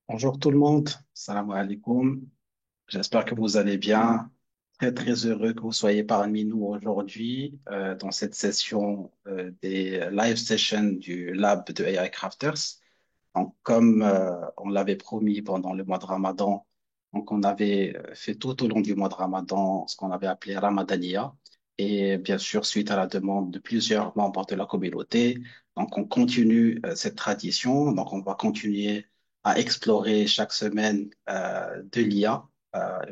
Bonjour tout le monde, salam alaikum. J'espère que vous allez bien. Très très heureux que vous soyez parmi nous aujourd'hui dans cette session des live sessions du lab de AI Crafters. Donc, comme on l'avait promis pendant le mois de Ramadan, donc on avait fait tout au long du mois de Ramadan ce qu'on avait appelé Ramadania. Et bien sûr, suite à la demande de plusieurs membres de la communauté, donc on continue cette tradition. Donc, on va continuer à explorer chaque semaine de l'IA,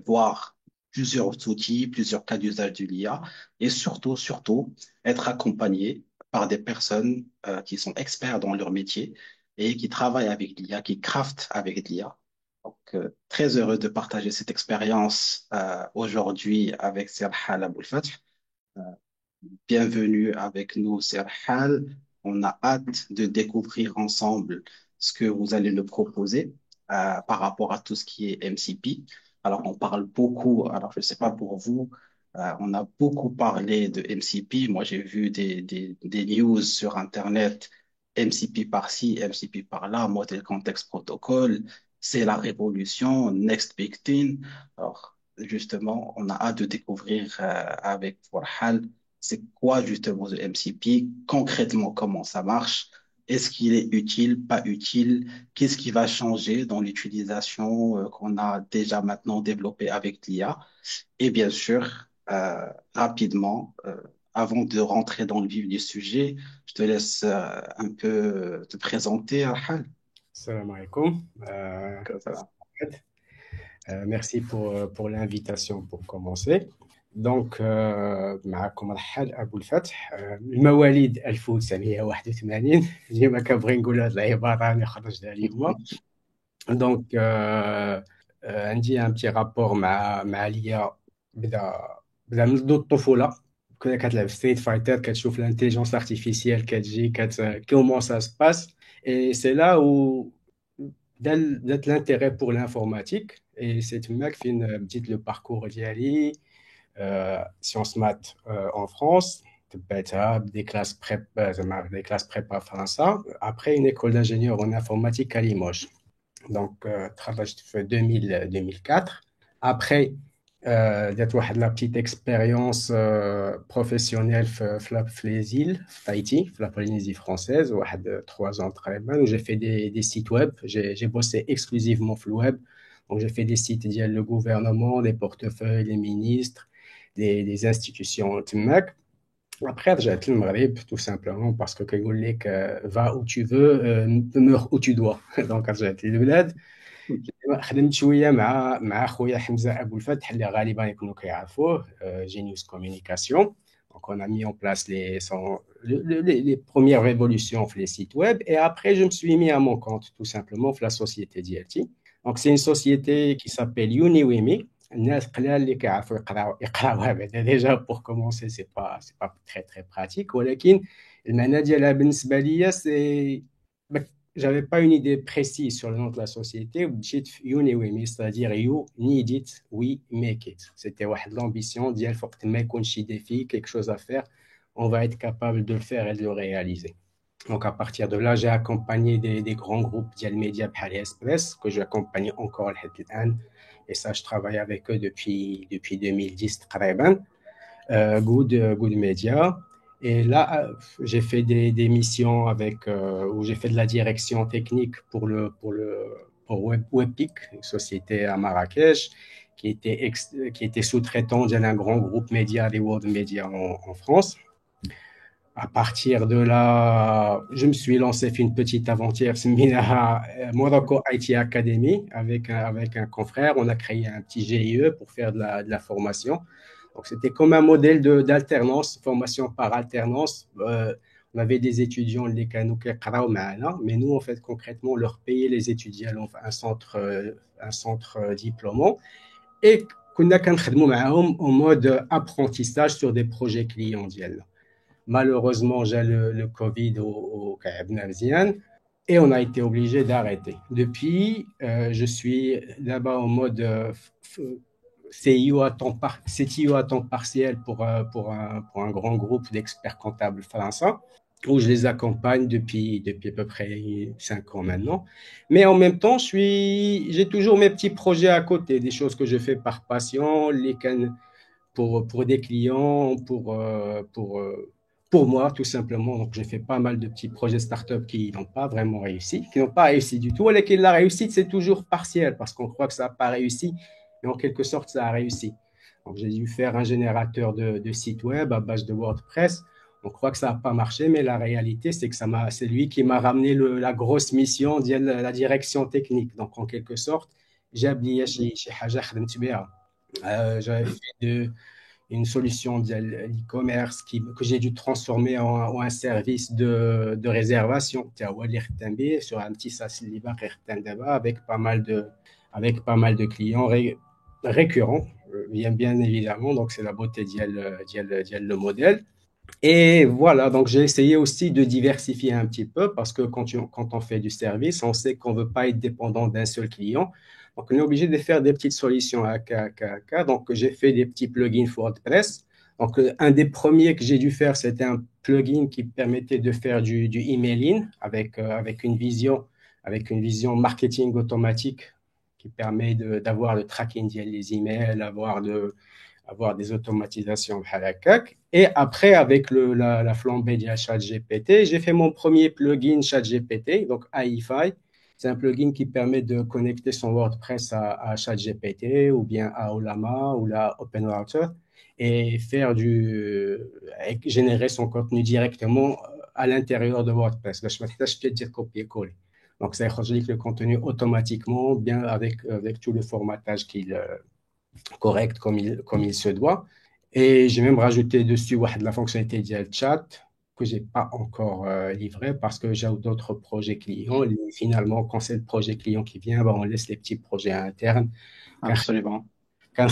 voir plusieurs outils, plusieurs cas d'usage de l'IA et surtout, être accompagné par des personnes qui sont experts dans leur métier et qui travaillent avec l'IA, qui craftent avec l'IA. Donc, très heureux de partager cette expérience aujourd'hui avec Serhal Aboulfath. Euh, Bienvenue avec nous, Serhal. On a hâte de découvrir ensemble ce que vous allez nous proposer par rapport à tout ce qui est MCP. Alors, on parle beaucoup, alors je ne sais pas pour vous, on a beaucoup parlé de MCP. Moi, j'ai vu des news sur Internet, MCP par-ci, MCP par-là, Model Context Protocol, c'est la révolution, next big thing. Alors, justement, on a hâte de découvrir avec Farhal c'est quoi justement le MCP, concrètement comment ça marche, est-ce qu'il est utile, pas utile, qu'est-ce qui va changer dans l'utilisation qu'on a déjà maintenant développée avec l'IA. Et bien sûr, rapidement, avant de rentrer dans le vif du sujet, je te laisse un peu te présenter, Rahal. Salam alaikum. Voilà. Merci pour l'invitation pour commencer. Donc, معكم رحال أبو الفتح المواليد 1981 ديما كنبغي نقول هاد العبارة راني خرجتها اليوم. دونك عندي ان بتي رابور مع ليا بدا بدا منذ الطفولة. كنا كتلعب ستريت فايتر كتشوف الانتيليجنس ارتيفيسيال كتجي كومون سا سباس et c'est là où بدات l'intérêt pour l'informatique et c'est تماك فين بديت le parcours ديالي sciences maths en France. تبعتها des classes prépa زعما des classes prépa فرنسا après une école d'ingénieur en informatique à Limoges. Donc تخرجت في 2004. Après جات واحد la petite expérience professionnelle في les îles في Tahiti في la Polynésie française واحد 3 ans تقريبا où j'ai fait des sites web. J'ai bossé exclusivement في le web. Donc j'ai fait des sites ديال le gouvernement, des portefeuilles, les ministres, des institutions تماك. Après, رجعت للمغرب tout simplement parce que كيقول لك va où tu veux, demeure où tu dois. Donc رجعت للبلاد. خدمت شويه مع خويا حمزه ابو الفتح اللي غالبا يكونوا كيعرفوه Genius Communication. Donc on a mis en place les premières révolutions sur les sites web et après je me suis mis à mon compte tout simplement sur la société d'ILT. Donc c'est une société qui s'appelle Uniwimi. الناس قلال اللي كيعرفوا يقراوها بعدا déjà pour commencer c'est pas très très pratique ولكن المعنى ديالها بالنسبه ليا c'est j'avais pas une idée précise sur le nom de la société. You need c'est-à-dire you need it, we make it. C'était l'ambition d'y aller fortement un défi, quelque chose à faire. On va être capable de le faire et de le réaliser. Donc à partir de là, j'ai accompagné des grands groupes d'Al Media Bhal Express que j'accompagne encore l'an. Et ça, je travaille avec eux depuis 2010 تقريبا. Good Media. Et là, j'ai fait des missions où j'ai fait de la direction technique pour Webpic, une société à Marrakech, qui était sous-traitant d'un grand groupe média, des World Media en France. À partir de là, je me suis lancé dans une petite aventure, c'est Morocco IT Academy, avec un confrère. On a créé un petit GIE pour faire de la formation. Donc, c'était comme un modèle d'alternance, formation par alternance. On avait des étudiants, les canaux qui mais nous, en fait, concrètement, on leur payait les étudiants, enfin, un centre diplômant. Et كنا كنخدموا معاهم en mode apprentissage sur des projets clients ديالنا. Malheureusement, j'ai le Covid au كعبنا مزيان. Et on a été obligé d'arrêter. Depuis, je suis là-bas en mode CTO à temps partiel pour un grand groupe d'experts comptables français. où je les accompagne depuis à peu près 5 ans maintenant. Mais en même temps, j'ai toujours mes petits projets à côté, des choses que je fais par passion, lesquelles pour des clients, pour moi, tout simplement. Donc, j'ai fait pas mal de petits projets startup qui n'ont pas vraiment réussi, qui n'ont pas réussi du tout. Et la réussite, c'est toujours partiel parce qu'on croit que ça n'a pas réussi, mais en quelque sorte, ça a réussi. Donc, j'ai dû faire un générateur de site web à base de WordPress. On croit que ça n'a pas marché, mais la réalité, c'est que c'est lui qui m'a ramené la grosse mission de la direction technique. Donc, en quelque sorte, j'ai habillé chez Haja خدمت بها. J'avais fait une solution de l'e-commerce que j'ai dû transformer en un service de réservation. Sur un petit SaaS avec pas mal de clients récurrents, bien évidemment. Donc, c'est la beauté le modèle. Et voilà, donc j'ai essayé aussi de diversifier un petit peu parce que quand on fait du service, on sait qu'on ne veut pas être dépendant d'un seul client. Donc, on est obligé de faire des petites solutions à. Donc, j'ai fait des petits plugins pour WordPress. Donc, un des premiers que j'ai dû faire, c'était un plugin qui permettait de faire du emailing avec une vision marketing automatique qui permet d'avoir le tracking des emails, avoir des automatisations halakak. Et après, avec la flambée de ChatGPT, j'ai fait mon premier plugin ChatGPT, donc AIFI. C'est un plugin qui permet de connecter son WordPress à ChatGPT ou bien à Olama ou la OpenRouter et générer son contenu directement à l'intérieur de WordPress. Là, je peux dire copier-coller. Donc, ça échange le contenu automatiquement, bien avec tout le formatage correct comme il se doit. Et j'ai même rajouté dessus la fonctionnalité de chat que j'ai pas encore livré parce que j'ai d'autres projets clients. Et finalement, quand c'est le projet client qui vient, ben, on laisse les petits projets internes. Absolument. Quand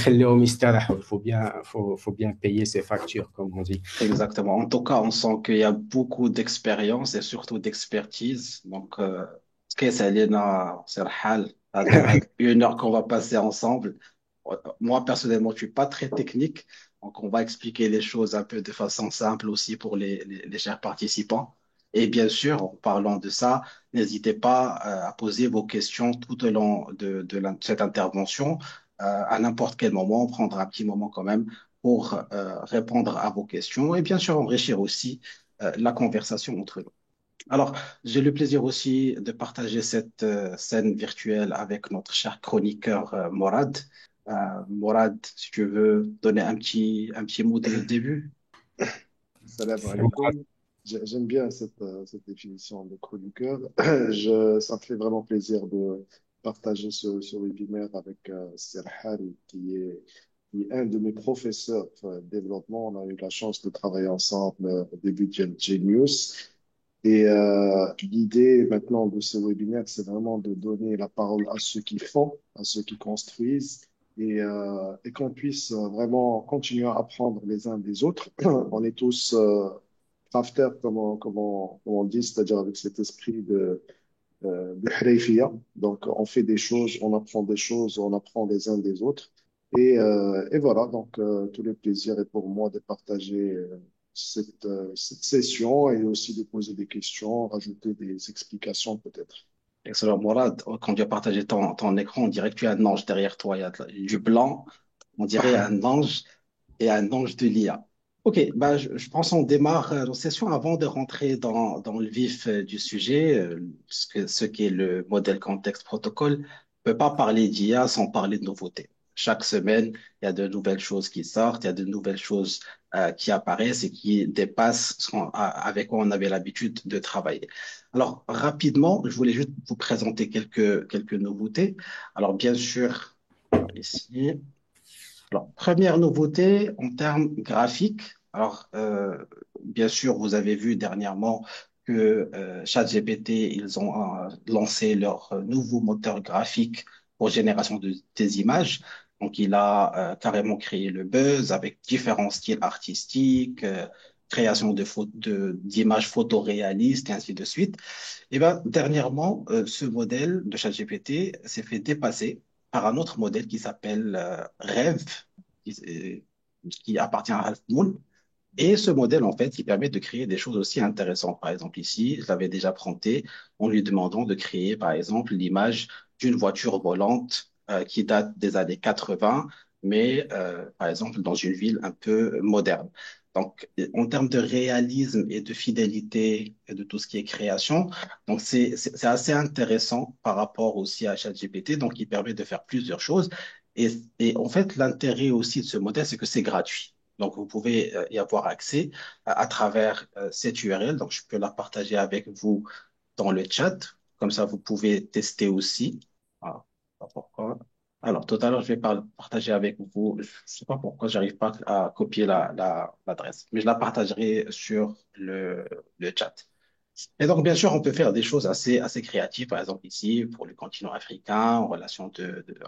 faut bien payer ses factures, comme on dit. Exactement. En tout cas, on sent qu'il y a beaucoup d'expérience et surtout d'expertise. Donc, كيس علينا سي رحال هاد 1 heure qu'on va passer ensemble. Moi, personnellement, je suis pas très technique. Donc, on va expliquer les choses un peu de façon simple aussi pour les chers participants. Et bien sûr, en parlant de ça, n'hésitez pas à poser vos questions tout au long de cette intervention. À n'importe quel moment, on prendra un petit moment quand même pour répondre à vos questions et bien sûr enrichir aussi la conversation entre nous. Alors, j'ai le plaisir aussi de partager cette scène virtuelle avec notre cher chroniqueur Morad. Morad, si tu veux donner un petit mot de début. Salam alaikum. J'aime bien cette définition de chroniqueur. Ça me fait vraiment plaisir de partager ce webinaire avec Serhan, qui est un de mes professeurs de développement. On a eu la chance de travailler ensemble au début de Genius. Et l'idée maintenant de ce webinaire, c'est vraiment de donner la parole à ceux qui font, à ceux qui construisent, et qu'on puisse vraiment continuer à apprendre les uns des autres. On est tous crafters, comme on dit, c'est-à-dire avec cet esprit de Hreifia. Donc, on fait des choses, on apprend des choses, on apprend les uns des autres. Et voilà, donc tout le plaisir est pour moi de partager cette session et aussi de poser des questions, rajouter des explications peut-être. Excellent, Morad. Quand tu as partagé ton écran, on dirait que tu as un ange derrière toi. Il y a du blanc, on dirait un ange et un ange de l'IA. Ok, bah, je pense qu'on démarre nos sessions avant de rentrer dans le vif du sujet, ce qu'est le modèle contexte protocole. On ne peut pas parler d'IA sans parler de nouveautés. Chaque semaine, il y a de nouvelles choses qui sortent, il y a de nouvelles choses qui apparaissent et qui dépassent avec quoi on avait l'habitude de travailler. Alors, rapidement, je voulais juste vous présenter quelques nouveautés. Alors, bien sûr, ici. Alors, première nouveauté en termes graphiques. Alors, bien sûr, vous avez vu dernièrement que ChatGPT, ils ont lancé leur nouveau moteur graphique pour génération des images. Donc, il a carrément créé le buzz avec différents styles artistiques, création d'images photoréalistes et ainsi de suite. Et ben, dernièrement, ce modèle de ChatGPT s'est fait dépasser par un autre modèle qui s'appelle Rêve, qui, qui appartient à Ralph Moon. Et ce modèle, en fait, il permet de créer des choses aussi intéressantes. Par exemple, ici, je l'avais déjà prompté en lui demandant de créer, par exemple, l'image d'une voiture volante qui date des années 80, mais par exemple, dans une ville un peu moderne. Donc, en termes de réalisme et de fidélité et de tout ce qui est création, donc c'est assez intéressant par rapport aussi à ChatGPT. Donc, il permet de faire plusieurs choses. Et en fait, l'intérêt aussi de ce modèle, c'est que c'est gratuit. Donc, vous pouvez y avoir accès à travers cette URL. Donc, je peux la partager avec vous dans le chat. Comme ça, vous pouvez tester aussi. Ah, pas pourquoi. Alors, tout à l'heure, je vais partager avec vous. Je ne sais pas pourquoi j'arrive pas à copier l'adresse, mais je la partagerai sur le chat. Et donc, bien sûr, on peut faire des choses assez créatives, par exemple ici, pour le continent africain, en relation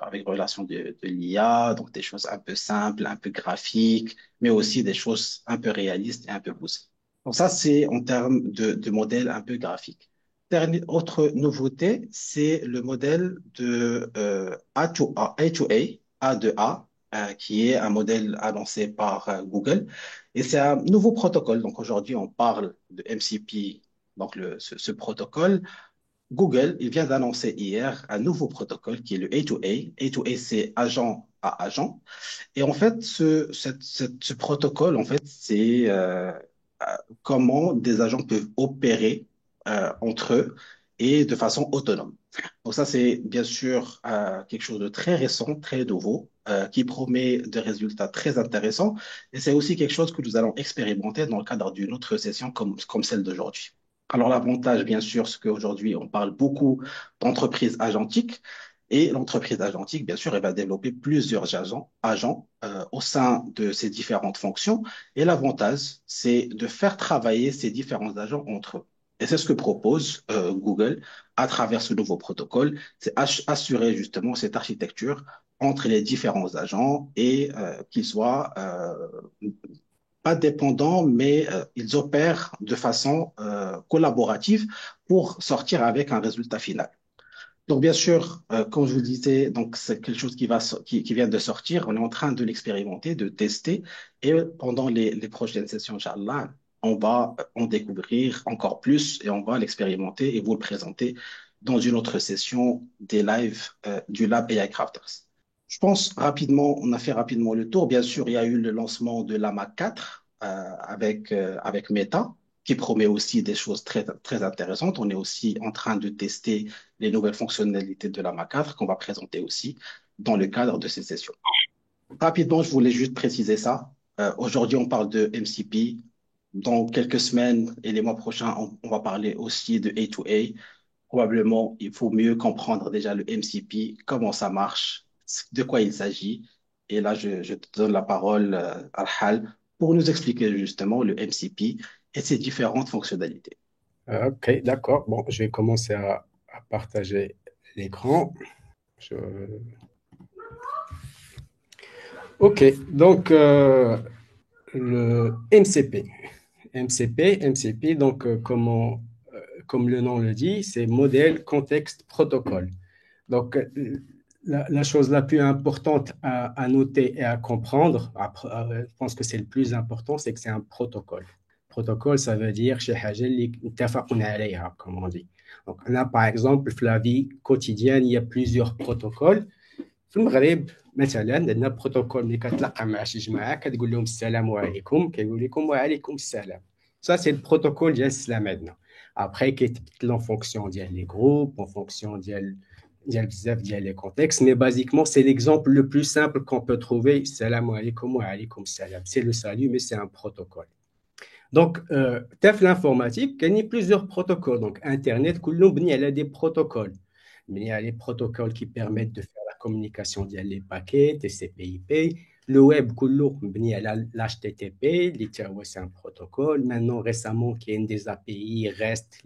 avec relation de l'IA, donc des choses un peu simples, un peu graphiques, mais aussi des choses un peu réalistes et un peu poussées. Donc ça, c'est en termes de modèle un peu graphique. Autre nouveauté, c'est le modèle de A de A, qui est un modèle annoncé par Google. Et c'est un nouveau protocole. Donc aujourd'hui, on parle de MCP, donc ce protocole. Google, il vient d'annoncer hier un nouveau protocole qui est le A2A. A2A, c'est agent à agent. Et en fait, ce protocole, en fait, c'est comment des agents peuvent opérer entre eux et de façon autonome. Donc ça, c'est bien sûr quelque chose de très récent, très nouveau, qui promet des résultats très intéressants. Et c'est aussi quelque chose que nous allons expérimenter dans le cadre d'une autre session comme celle d'aujourd'hui. Alors l'avantage, bien sûr, c'est qu'aujourd'hui, on parle beaucoup d'entreprises agentiques. Et l'entreprise agentique, bien sûr, elle va développer plusieurs agents au sein de ces différentes fonctions. Et l'avantage, c'est de faire travailler ces différents agents entre eux. Et c'est ce que propose Google à travers ce nouveau protocole, c'est assurer justement cette architecture entre les différents agents et qu'ils soient pas dépendants, mais ils opèrent de façon collaborative pour sortir avec un résultat final. Donc, bien sûr, comme je vous le disais, donc c'est quelque chose qui vient de sortir. On est en train de l'expérimenter, de tester. Et pendant les prochaines sessions, Inch'Allah, on va en découvrir encore plus et on va l'expérimenter et vous le présenter dans une autre session des lives du Lab AI Crafters. Je pense rapidement, on a fait rapidement le tour. Bien sûr, il y a eu le lancement de l'AMA 4 avec Meta, qui promet aussi des choses très intéressantes. On est aussi en train de tester les nouvelles fonctionnalités de la MA4 qu'on va présenter aussi dans le cadre de ces sessions. Rapidement, je voulais juste préciser ça. Aujourd'hui, on parle de MCP. Dans quelques semaines et les mois prochains, on va parler aussi de A2A. Probablement, il faut mieux comprendre déjà le MCP, comment ça marche, de quoi il s'agit. Et là, je te donne la parole, Al-Hal, pour nous expliquer justement le MCP et ses différentes fonctionnalités. Ok, d'accord. Bon, je vais commencer à partager l'écran. Je- Ok, donc le MCP. MCP, donc comme le nom le dit, c'est modèle, contexte, protocole. Donc, la chose la plus importante à noter et à comprendre, je pense que c'est le plus important, c'est que c'est un protocole. Protocole, ça veut dire شي حاجة اللي متفقون عليها, comme on dit. Donc, on a par exemple, dans la vie quotidienne, il y a plusieurs protocoles. في المغرب مثلا عندنا بروتوكول ملي كتلاقى مع شي جماعه كتقول لهم السلام عليكم كيقول لكم وعليكم السلام. Ça, c'est le protocole ديال السلام عندنا. Après, كيتبدل en fonction ديال les groupes, en fonction ديال بزاف ديال les contextes, mais basiquement, c'est l'exemple le plus simple qu'on peut trouver. السلام عليكم وعليكم السلام. C'est le salut, mais c'est un protocole. Donc, TAF l'informatique, il y a plusieurs protocoles. Donc, Internet, il y a des protocoles. Il y a les protocoles qui permettent de faire la communication via les paquets, TCP/IP. Le web, il y a l'HTTP, c'est un protocole. Maintenant, récemment, il y a des API REST,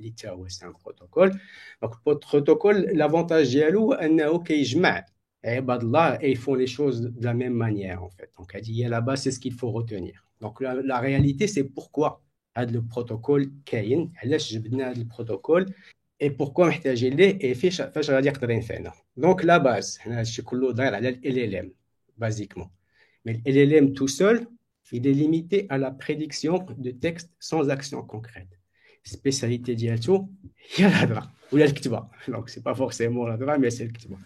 c'est un protocole. Donc, pour le protocole, l'avantage, c'est et ils font les choses de la même manière, en fait. Donc, là-bas, c'est ce qu'il faut retenir. Donc, la réalité, c'est pourquoi le protocole كاين, علاش جبنا هذا البروتوكول et pourquoi محتاجين ليه et فاش غادي يقدر ينفعنا. Donc, la base, هنا هادشي كله داير على ال LLM, basiquement. Mais le LLM tout seul, il est limité à la prédiction de texte sans action concrète. Spécialité ديالته هي الهضره ولا الكتابه. Donc c'est pas forcément الهضره mais c'est الكتابه.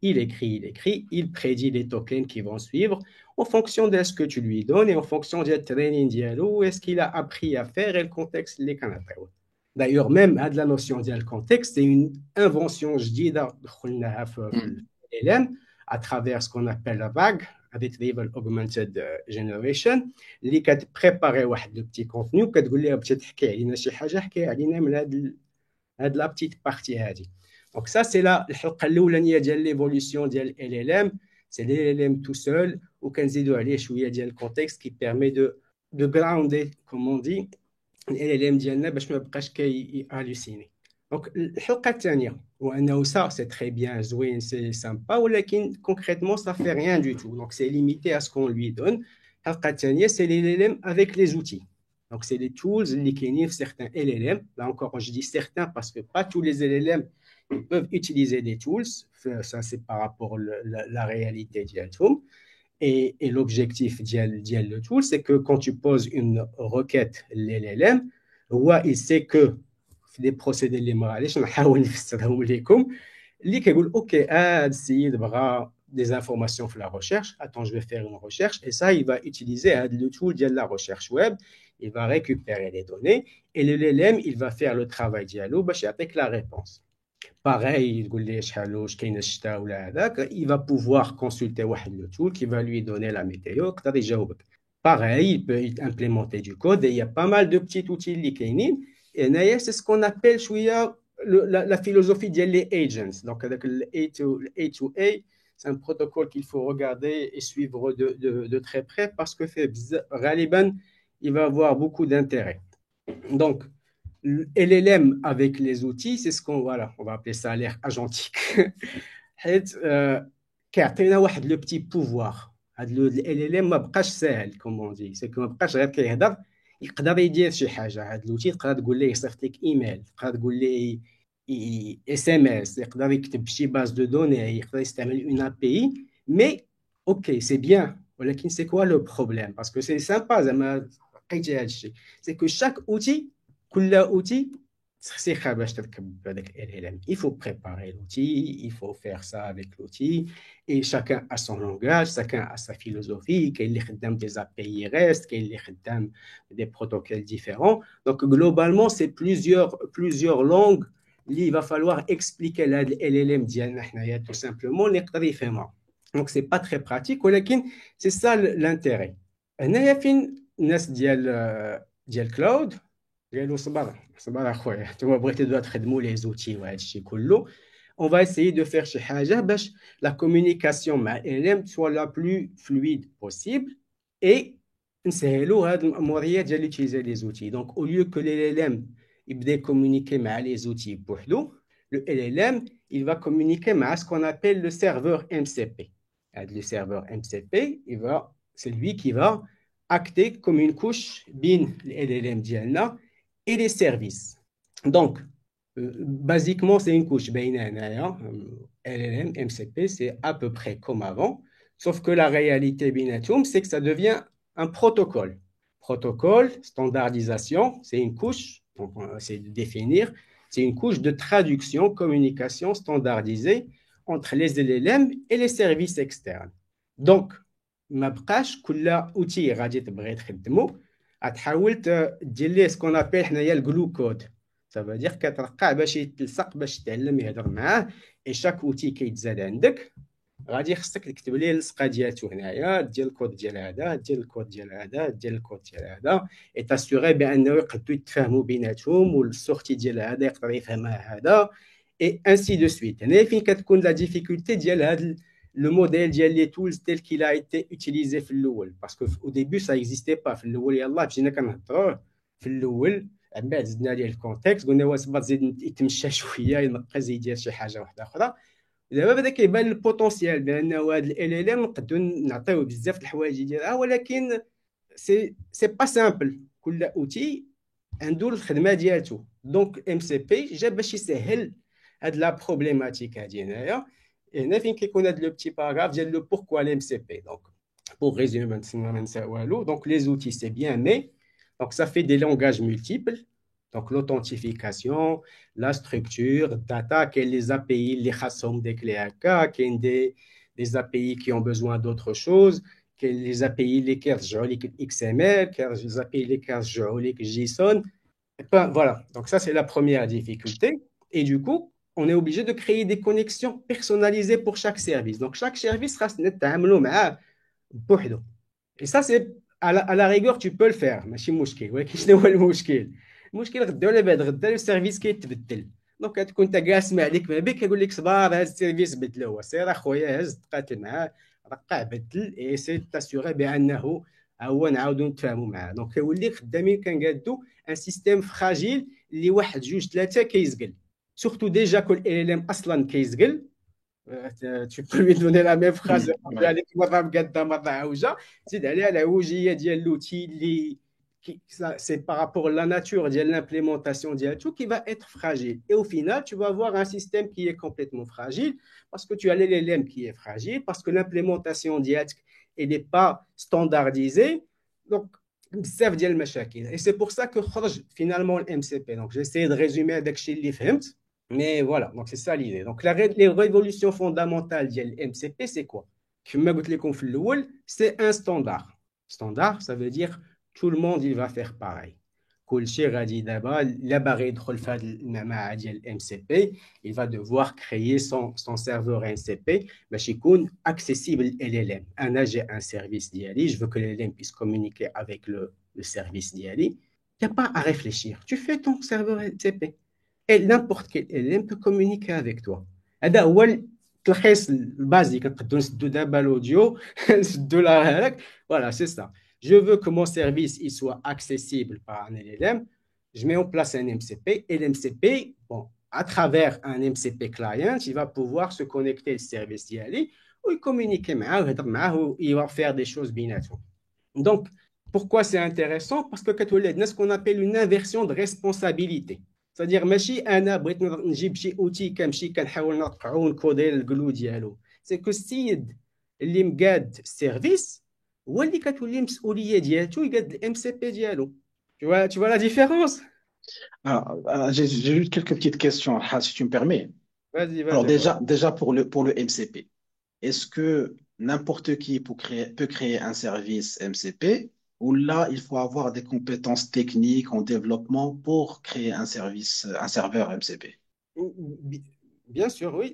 Il écrit, il prédit les tokens qui vont suivre en fonction de ce que tu lui donnes et en fonction du training dialogue, est-ce qu'il a appris à faire et le contexte les canapés. D'ailleurs, même à de la notion de contexte, c'est une invention جديدة دخلناها في LLM à travers ce qu'on appelle la vague, Retrieval Augmented Generation, اللي كتبريباري واحد لو بتي كونتوني وكتقول لها بغيتي تحكي علينا شي حاجه حكي علينا من هاد لا بتيت بارتي هادي. Donc ça c'est la الحلقه الاولانيه ديال ليفولوسيون ديال LLM, c'est LLM tout seul وكنزيدوا عليه شويه ديال الكونتكست qui permet de grounder comme on dit LLM ديالنا باش ما بقاش كي halluciner. Donc الحلقه الثانيه هو انه ça c'est très bien زوين c'est sympa ولكن concrètement ça fait rien du tout, donc c'est limité à ce qu'on lui donne. الحلقه الثانيه c'est LLM avec les outils. Donc c'est les tools اللي كاينين في certains LLM. Là encore je dis certains parce que pas tous les LLM ils peuvent utiliser des tools, ça c'est par rapport à la réalité ديالهم. Et l'objectif ديال le tool, c'est que quand tu poses une requête LLM, il sait que des procédés اللي معليش نحاول نفسرهم لكم اللي كيقول اوكي هذا السيد بغى des informations في la recherche, attends je vais faire une recherche et ça il va utiliser le tool ديال la recherche web, il va récupérer les données et le LLM il va faire le travail ديالو باش يعطيك la réponse. Pareil, il va pouvoir consulter le tool qui va lui donner la météo. Pareil, il peut implémenter du code et il y a pas mal de petits outils qui sont. Et c'est ce qu'on appelle la philosophie des agents. Donc, avec le A2A, c'est un protocole qu'il faut regarder et suivre de très près parce que il va avoir beaucoup d'intérêt. Donc, LLM avec les outils, c'est ce qu'on on va appeler ça l'air agentique. كيعطينا واحد لو بتي بوفوار. هاد LLM ما بقاش ساهل كوم دي، سي كو ما بقاش غير كيهضر، يقدر يدير شي حاجه. هاد لوتي تقدر تقول ليه يصيفط لك ايميل، تقدر تقول ليه اس ام اس، يقدر يكتب شي باز دو دوني، يقدر يستعمل اون اي بي. مي اوكي سي بيان، ولكن سي كوا لو بروبليم؟ باسكو سي سامبا زعما لقيتي هاد الشيء، سي كو شاك اوتي كل outil خصيخا باش تركب هذاك LLM. Il faut préparer l'outil, il faut faire ça avec l'outil et chacun a son langage, chacun a sa philosophie. كاين اللي خدام des API REST, كاين اللي خدام des protocoles différents. Donc globalement c'est plusieurs langues اللي il va falloir expliquer لهاد LLM ديالنا حنايا tout simplement اللي يقدر يفهمها. Donc c'est pas très pratique ولكن c'est ça l'intérêt. هنايا فين الناس ديال كلاود قالوا صبر اخويا نتوما بغيتوا تخدموا لي زوتي وهذا الشيء كله. On va essayer de faire شي حاجه باش la communication مع LLM soit la plus fluide possible et نسهلوا هاد الاموريه ديال utiliser les outils. Donc au lieu que LLM يبدا communiquer مع les outils بوحدو, le LLM il va communiquer مع ce qu'on appelle le serveur MCP. Le serveur MCP c'est lui qui va acter comme une couche بين LLM ديالنا et les services. Donc, basiquement, c'est une couche. LLM, MCP, c'est à peu près comme avant, sauf que la réalité, c'est que ça devient un protocole. Protocole, standardisation, c'est une couche, donc c'est de définir, c'est une couche de traduction, communication standardisée entre les LLM et les services externes. Donc, ما بقاش كل outil غادي تبغي تخدمو تحاول دير ليه سكون ابيل حنايا الجلو كود. ça veut dire كترقع باش يتلصق باش تعلم يهضر معاه. اي شاك اوتي كيتزاد عندك غادي خصك تكتب ليه اللصقه ديالته هنايا، ديال الكود ديال هذا، ديال الكود ديال هذا، ديال الكود ديال هذا، اي تاسيغي بانه يقدروا يتفاهموا بيناتهم والسورتي ديال هذا يقدر يفهمها هذا اي انسي دو سويت. هنا فين كتكون لا ديفيكولتي ديال هذا le modèle ديال les tools tel qu'il a été utilisé في الاول. parce que au début ça existait pas. في الاول يلاه جينا كنهضروا في الاول، من بعد زدنا ليه الكونتكست، قلنا واش صبر زيد يتمشى شويه ينقز يدير شي حاجه واحده اخرى. دابا بدا كيبان البوتونسيال بانه هذا ال LLM نقدروا نعطيوه بزاف د الحوايج ديالها، ولكن سي با سامبل. كل اوتي عنده الخدمه ديالته. دونك ام سي بي جا باش يسهل هاد لا بروبليماتيك هادي هنايا. هنا فين كيكون هاد لو بتي باراغراف ديال لو بوركوا الام سي بي. دونك Pour résumer, donc les outils, c'est bien, mais donc ça fait des langages multiples. Donc l'authentification, la structure, data, quelles les API, les chassom des clés AK, quelles des API qui ont besoin d'autre chose, quelles les API, les XML, quelles les API, les JSON. Ben, voilà, donc ça c'est la première difficulté. Et du coup, on est obligé de créer des connexions personnalisées pour chaque service. Donc chaque service sera بوحده. Et ça, c'est à la rigueur, tu peux le faire. ماشي مشكل ولكن شنو هو المشكل؟ المشكل غدا ولا بعد غدا السيرفيس كيتبدل. دونك تكون انت جالس مع عليك ما بك يقول لك صبار هذا السيرفيس بدلو هو سير اخويا هز تقاتل معاه رقع بدل اي سي تاسيغي بانه هو نعاودو نتفاهموا معاه. دونك كيولي خدامين كنقادو ان سيستيم فراجيل اللي واحد جوج ثلاثه كيزقل. سورتو ديجا كل ال ام اصلا كيزقل. Tu peux lui donner la même phrase Ouais. c'est par rapport à la nature de l'implémentation de tout qui va être fragile. Et au final, tu vas avoir un système qui est complètement fragile parce que tu as l'LLM qui est fragile, parce que l'implémentation elle n'est pas standardisée. Donc, بزاف ديال المشاكل. Et c'est pour ça que خرج finalement le MCP. Donc, j'essaie de résumer avec ce اللي فهمت. Mais voilà, donc c'est ça l'idée. Donc les révolutions fondamentales de l'MCP, c'est quoi? C'est un standard. Standard, ça veut dire tout le monde il va faire pareil. MCP, il va devoir créer son serveur MCP, mais accessible LLM. J'ai un service d'IALI, je veux que l'LLM puisse communiquer avec le service d'IALI. Il n'y a pas à réfléchir. Tu fais ton serveur MCP. Et n'importe quel LLM peut communiquer avec toi. هذا هو التلخيص البازيك نقدروا نسدوا دابا الاوديو نسدوا هذاك. Voilà, c'est ça. Je veux que mon service il soit accessible par un LLM. Je mets en place un MCP et l'MCP, bon, à travers un MCP client, il va pouvoir se connecter au service d'IALI ou il communiquer معاه, il va faire des choses بيناتهم. Donc, pourquoi c'est intéressant? Parce que كتولد ce qu'on appelle une inversion de responsabilité. C'est-à-dire ماشي انا بغيت نجيب شي اوتي كنمشي كنحاول نرقعو ونكودي الكلو ديالو. سي كو السيد اللي مقاد السيرفيس هو اللي كتولي المسؤوليه ديالته يقاد الام سي بي ديالو. Tu vois la différence? J'ai juste quelques petites questions, Has, si tu me permets. Vas-y, Alors vas-y. déjà pour le MCP, est-ce que n'importe qui peut créer un service MCP ou là, il faut avoir des compétences techniques en développement pour créer un service, un serveur MCP? Bien sûr, oui.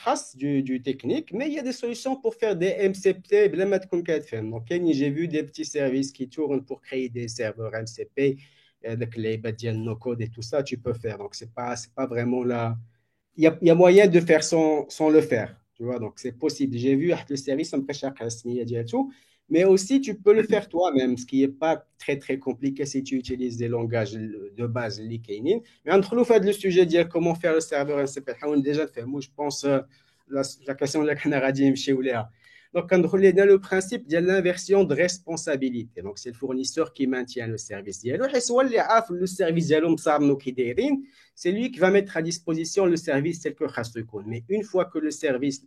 Grâce du technique, mais il y a des solutions pour faire des MCP. Donc, j'ai vu des petits services qui tournent pour créer des serveurs MCP, avec les no-code et tout ça, tu peux faire. Donc, c'est pas vraiment là. Il y a moyen de faire sans le faire. Tu vois, donc c'est possible. J'ai vu le service, mais aussi tu peux le faire toi-même, ce qui n'est pas très très compliqué si tu utilises des langages de base, l'IKNIN. Mais entre nous, le sujet de comment faire le serveur MCP, on a déjà fait. Moi, je pense la question de la Canaradim chez Ouléa. Donc, on a le principe de l'inversion de responsabilité. Donc, c'est le fournisseur qui maintient le service. Le service c'est lui qui va mettre à disposition le service tel que Khasukun. Mais une fois que le service,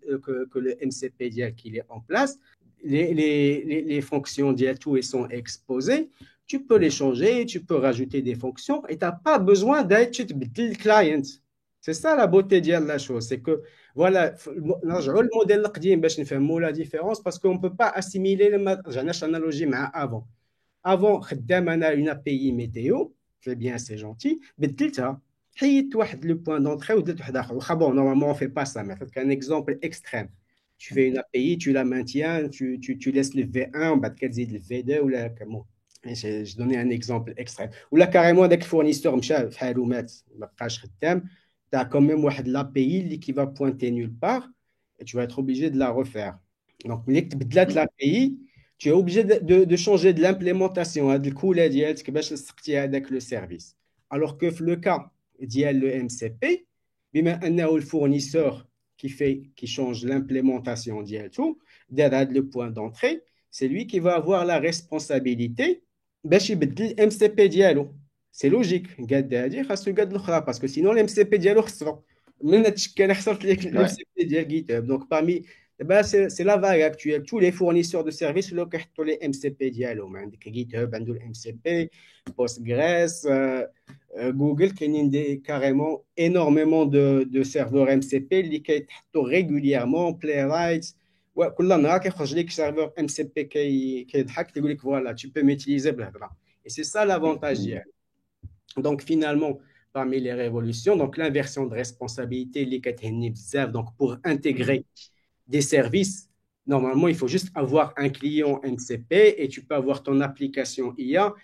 que le MCP qu'il est en place, les fonctions tout sont exposées, tu peux les changer, tu peux rajouter des fonctions et tu n'as pas besoin d'être le client. C'est ça la beauté de la chose, c'est que voilà, le modèle la différence parce qu'on ne peut pas assimiler l'analogie avant. Avant, on a une API météo, c'est bien, c'est gentil, mais le point d'entrée ou bon, normalement on ne fait pas ça, mais c'est un exemple extrême. Tu fais une API, tu la maintiens, tu laisses le V1, on va te le V2 ou la je donnais un exemple extrême. Ou là carrément avec le fournisseur, tu as quand même l'API qui va pointer nulle part et tu vas être obligé de la refaire. Donc, l'API, tu es obligé de changer de l'implémentation avec le service. Alors que le cas le MCP, le fournisseur qui change l'implémentation le point d'entrée, c'est lui qui va avoir la responsabilité de MCP dialo. C'est logique parce que sinon l'MCP dialo donc parmi Eh ben, c'est la vague actuelle. Tous les fournisseurs de services, ils ont tous les MCP dialogues. GitHub, le MCP, Postgres, Google, qui a carrément énormément de serveurs MCP qui sont régulièrement, Playwright. Ouais, كل نهار كيخرج لك serveur MCP كيضحك يقول لك voilà, tu peux m'utiliser blabla. Et c'est ça l'avantage Mhm. d'IA. Donc finalement, parmi les révolutions, donc l'inversion de responsabilité, donc pour intégrer des services, normalement, il faut juste avoir un client MCP et tu peux avoir ton application IA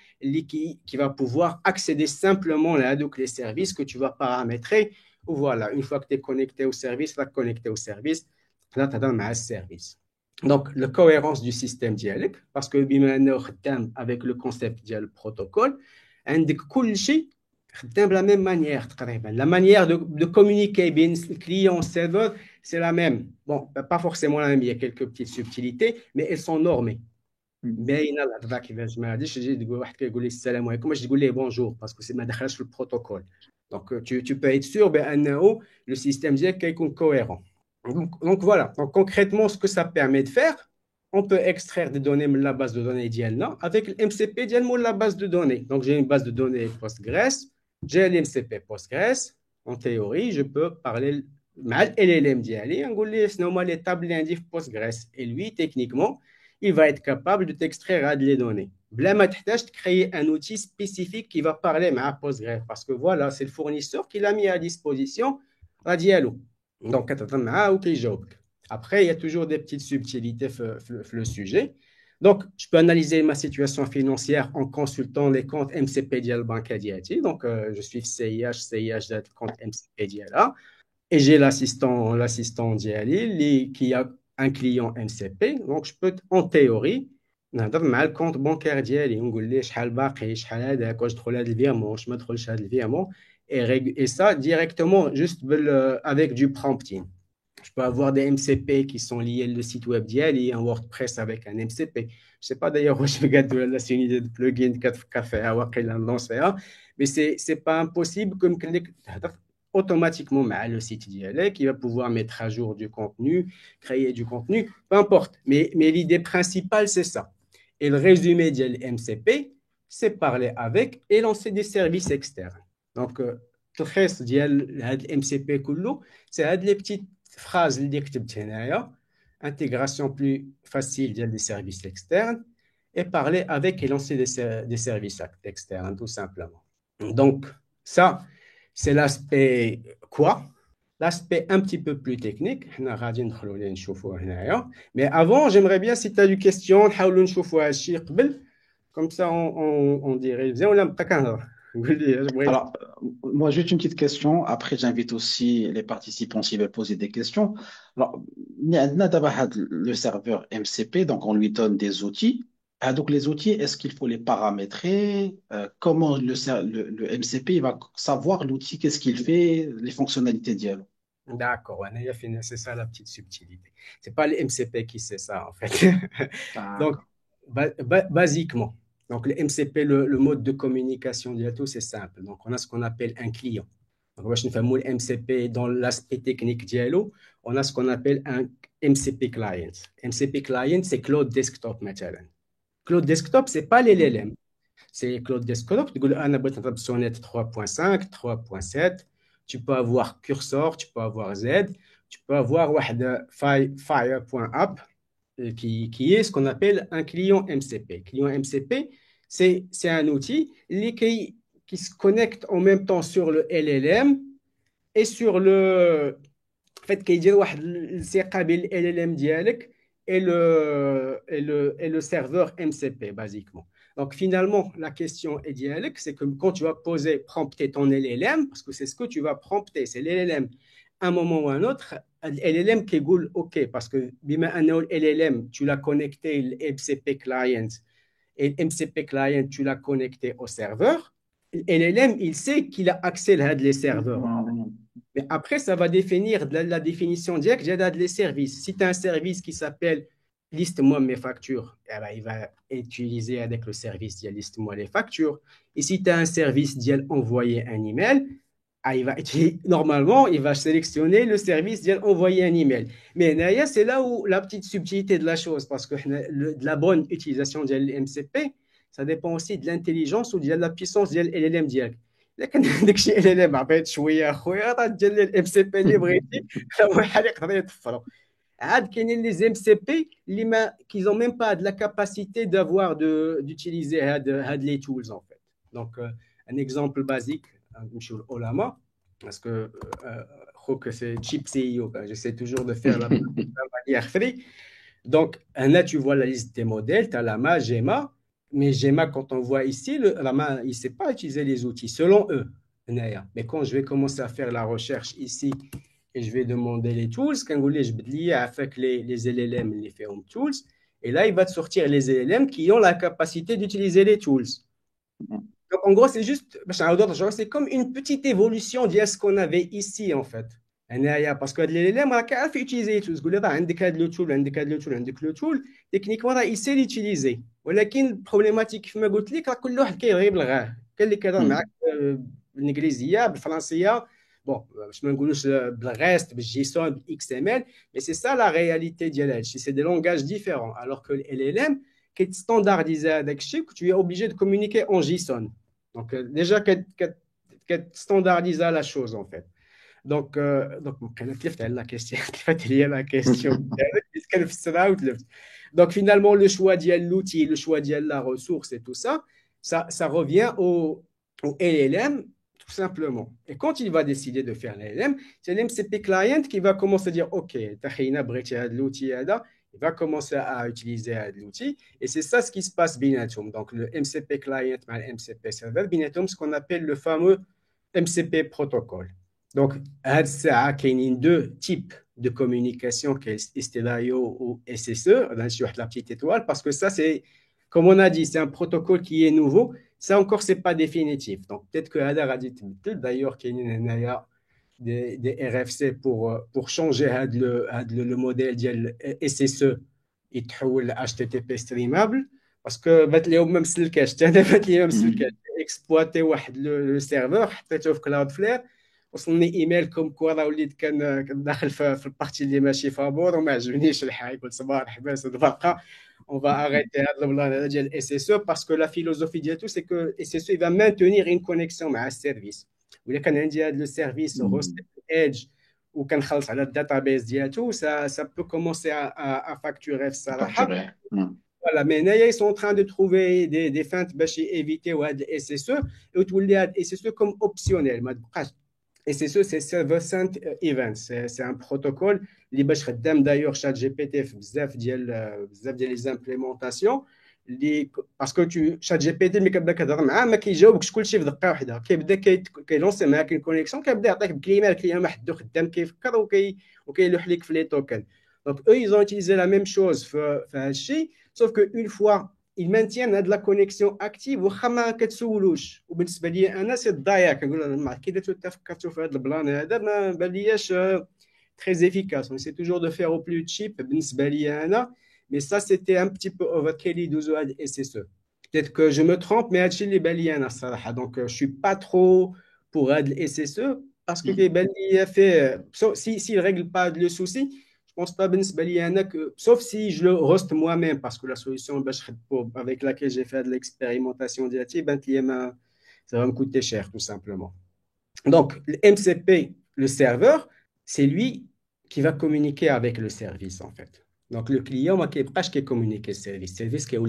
qui va pouvoir accéder simplement à les services que tu vas paramétrer. Voilà, une fois que tu es connecté au service, là, connecté au service, là, tu as un service. Donc, la cohérence du système dialogue, parce que avec le concept du protocole, عندك كل شيء خدام de la même manière. La manière de communiquer bien le client serveur, c'est la même. Bon, pas forcément la même, il y a quelques petites subtilités, mais elles sont normées. باينه الهضره كيفاش ما غاديش تجي تقول واحد كيقول لي السلام عليكم باش تقول ليه بونجور باسكو سي ما دخلش في البروتوكول. Donc tu peux être sûr بانه le système ديالك كيكون cohérent. Donc voilà, donc concrètement ce que ça permet de faire, on peut extraire des données de la base de données ديالنا avec le MCP ديال la base de données. Donc j'ai une base de données Postgres, j'ai l'MCP Postgres, en théorie je peux parler مع ال LLM ديالي نقول ليه شنو هما les tables اللي عندي في Postgres et lui techniquement il va être capable de t'extraire les données. Blama تحتاج créer un outil spécifique qui va parler à Postgres parce que voilà, c'est le fournisseur qui l'a mis à disposition à Diallo. Donc, après, il y a toujours des petites subtilités sur le sujet. Donc, je peux analyser ma situation financière en consultant les comptes MCP Dial Banca Diati. Donc, je suis CIH de compte MCP Diala. Et j'ai l'assistant Diali qui a un client MCP. Donc, je peux, en théorie, نهضر مع الكونت بانكير ديالي نقول ليه شحال باقي شحال هذاك واش دخل هذا الفيرمون واش ما دخلش هذا الفيرمون et ça directement juste avec du prompting. Je peux avoir des MCP qui sont liés au site web ديالي un WordPress avec un MCP. Je sais pas d'ailleurs je regarde la unité de plugin كافيها واقيلا نلونسيها mais c'est pas impossible comme automatiquement le site dialogue qui va pouvoir mettre à jour du contenu, créer du contenu, peu importe. Mais l'idée principale, c'est ça. Et le résumé de MCP, c'est parler avec et lancer des services externes. Donc, le reste de MCP, c'est les petites phrases intégration plus facile des services externes et parler avec et lancer des services externes, tout simplement. Donc, ça, c'est l'aspect quoi? L'aspect un petit peu plus technique. Mais avant, j'aimerais bien, si tu as des questions, comme ça, on dirait. Alors, moi, juste une petite question. Après, j'invite aussi les participants s'ils veulent poser des questions. Alors, عندنا دابا هاد le serveur MCP, donc on lui donne des outils. Ah, donc, les outils, est-ce qu'il faut les paramétrer? Comment le MCP il va savoir l'outil, qu'est-ce qu'il fait, les fonctionnalités d'IA? D'accord, c'est ça la petite subtilité. C'est pas le MCP qui sait ça, en fait. Donc, D'accord. basiquement, donc le MCP, le mode de communication d'IATO, c'est simple. Donc, on a ce qu'on appelle un client. Donc, باش نفهموا le MCP dans l'aspect technique d'IALO, on a ce qu'on appelle un MCP client. MCP client, c'est Cloud Desktop مثلا. Cloud Desktop, c'est pas les LLM. C'est Cloud Desktop. Tu peux avoir Sonnet 3.5, 3.7. Tu peux avoir Cursor, tu peux avoir Z. Tu peux avoir Fire.app qui est ce qu'on appelle un client MCP. Client MCP, c'est un outil qui se connecte en même temps sur le LLM et sur le fait qu'il y a le LLM dialogue et le serveur MCP, basiquement. Donc, finalement, la question est dialogue, c'est que quand tu vas prompter ton LLM, parce que c'est ce que tu vas prompter, c'est l'LLM, un moment ou un autre, LLM qui est OK, parce que LLM, tu l'as connecté le MCP client, et le MCP client, tu l'as connecté au serveur. LLM, il sait qu'il a accès à les serveurs. Mais après, ça va définir la définition directe des services. Si tu as un service qui s'appelle liste-moi mes factures, eh ben, il va utiliser avec le service liste-moi les factures. Et si tu as un service envoyer un email, Normalement, il va sélectionner le service d'envoyer un email. Mais là, c'est là où la petite subtilité de la chose, parce que de la bonne utilisation de l'MCP, ça dépend aussi de l'intelligence ou de la puissance de LLM ديالك. لكن عندك شي LLM عطيت شويه اخويا راه ديال الام سي بي اللي بغيتي هو حال يقدر يطفرو. عاد كاينين لي ام سي بي اللي ما qu'ils ont même pas de la capacité d'avoir d'utiliser هاد les tools en fait. Donc un exemple basique نمشيو لأولما parce que que c'est cheap CEO, j'essaie toujours de faire la manière free. Donc là tu vois la liste des modèles, tu as Lama, Gemma, mais Gemma quand on voit ici le Lama il sait pas utiliser les outils selon eux. Mais quand je vais commencer à faire la recherche ici et je vais demander les tools, quand vous voulez, je vais lier avec les LLM, les fermes tools, et là, il va te sortir les LLM qui ont la capacité d'utiliser les tools. Donc, en gros, c'est juste, c'est comme une petite évolution de ce qu'on avait ici, en fait. Parce que les LLM, on a fait utiliser les tools. On a le tool, le tool, techniquement, il sait l'utiliser. Mais la problématique, je me dis, c'est que tout le monde qui est quel est le l'anglais, le français, bon, je me dis le reste, JSON, XML, mais c'est ça la réalité de l'EDGE. C'est des langages différents. Alors que LLM, qui est standardisé avec Chip, tu es obligé de communiquer en JSON. Donc, déjà, qui standardise la chose, en fait. Donc, la question, la question. Donc, finalement, le choix de l'outil, le choix de la ressource et tout ça, ça revient au LLM, tout simplement. Et quand il va décider de faire l'LLM, c'est l'MCP client qui va commencer à dire, OK, l'outil, il va commencer à utiliser l'outil. Et c'est ça ce qui se passe binatum. Donc, le MCP client et le MCP server, binatum, ce qu'on appelle le fameux MCP protocole. Donc, il y a deux types de communication, qui est STLIO ou SSE, la petite étoile, parce que ça, c'est, comme on a dit, c'est un protocole qui est nouveau. Ça encore, ce n'est pas définitif. Donc, peut-être que Hadar a dit, d'ailleurs, qu'il y a des RFC pour changer le modèle de SSE et le HTTP streamable. Parce que même si le exploiter le serveur, peut-être que Cloudflare, وصلني ايميل كوم كوا راه وليت كان داخل في البارتي اللي ماشي فابور وما عجبنيش الحال قلت صباح حباس البرقه on va arrêter هذا البلان ديال SSE parce que la philosophie ديالو c'est que SSE il va maintenir une connexion مع السيرفيس ولا كان عندي هذا السيرفيس هوست ايدج وكنخلص على الداتابيس ديالو ça peut commencer à facturer في الصراحه. Voilà, mais ils sont en train de trouver des feintes pour éviter le SSE et tu le SSE comme optionnel. SSE, c'est Server Sent Events. C'est un protocole qui est d'ailleurs ChatGPT بزاف ديال les implémentations. Parce que ChatGPT ملي كتبدا كتهضر معاه ما كيجاوبكش كلشي في دقه واحده كيبدا كيلونسي معاك الكونيكسيون كيبدا يعطيك بكلمه الكلمه حدو خدام كيفكر وكيلوح لك في لي توكن. Donc eux ils ont utilisé la même chose في هادشي sauf qu'une fois ils maintiennent de la connexion active وخا ما كتسولوش وبالنسبه لي انا سي الضياع كنقول ما كي درتو تفكرتوا في هذا البلان هذا ما بالياش très efficace. On essaie toujours de faire au plus cheap بالنسبه لي انا mais ça c'était un petit peu overkill يدوزو هاد SSE. Peut-être que je me trompe mais هادشي اللي بان لي انا الصراحه. Donc je suis pas trop pour هاد SSE parce que كيبان لي fait s'il règle pas le souci. Je pense pas que, sauf si je le hoste moi-même, parce que la solution avec laquelle j'ai fait de l'expérimentation ça va me coûter cher, tout simplement. Donc, le MCP, le serveur, c'est lui qui va communiquer avec le service, en fait. Donc, le client, qui est pas qui communique le service qui est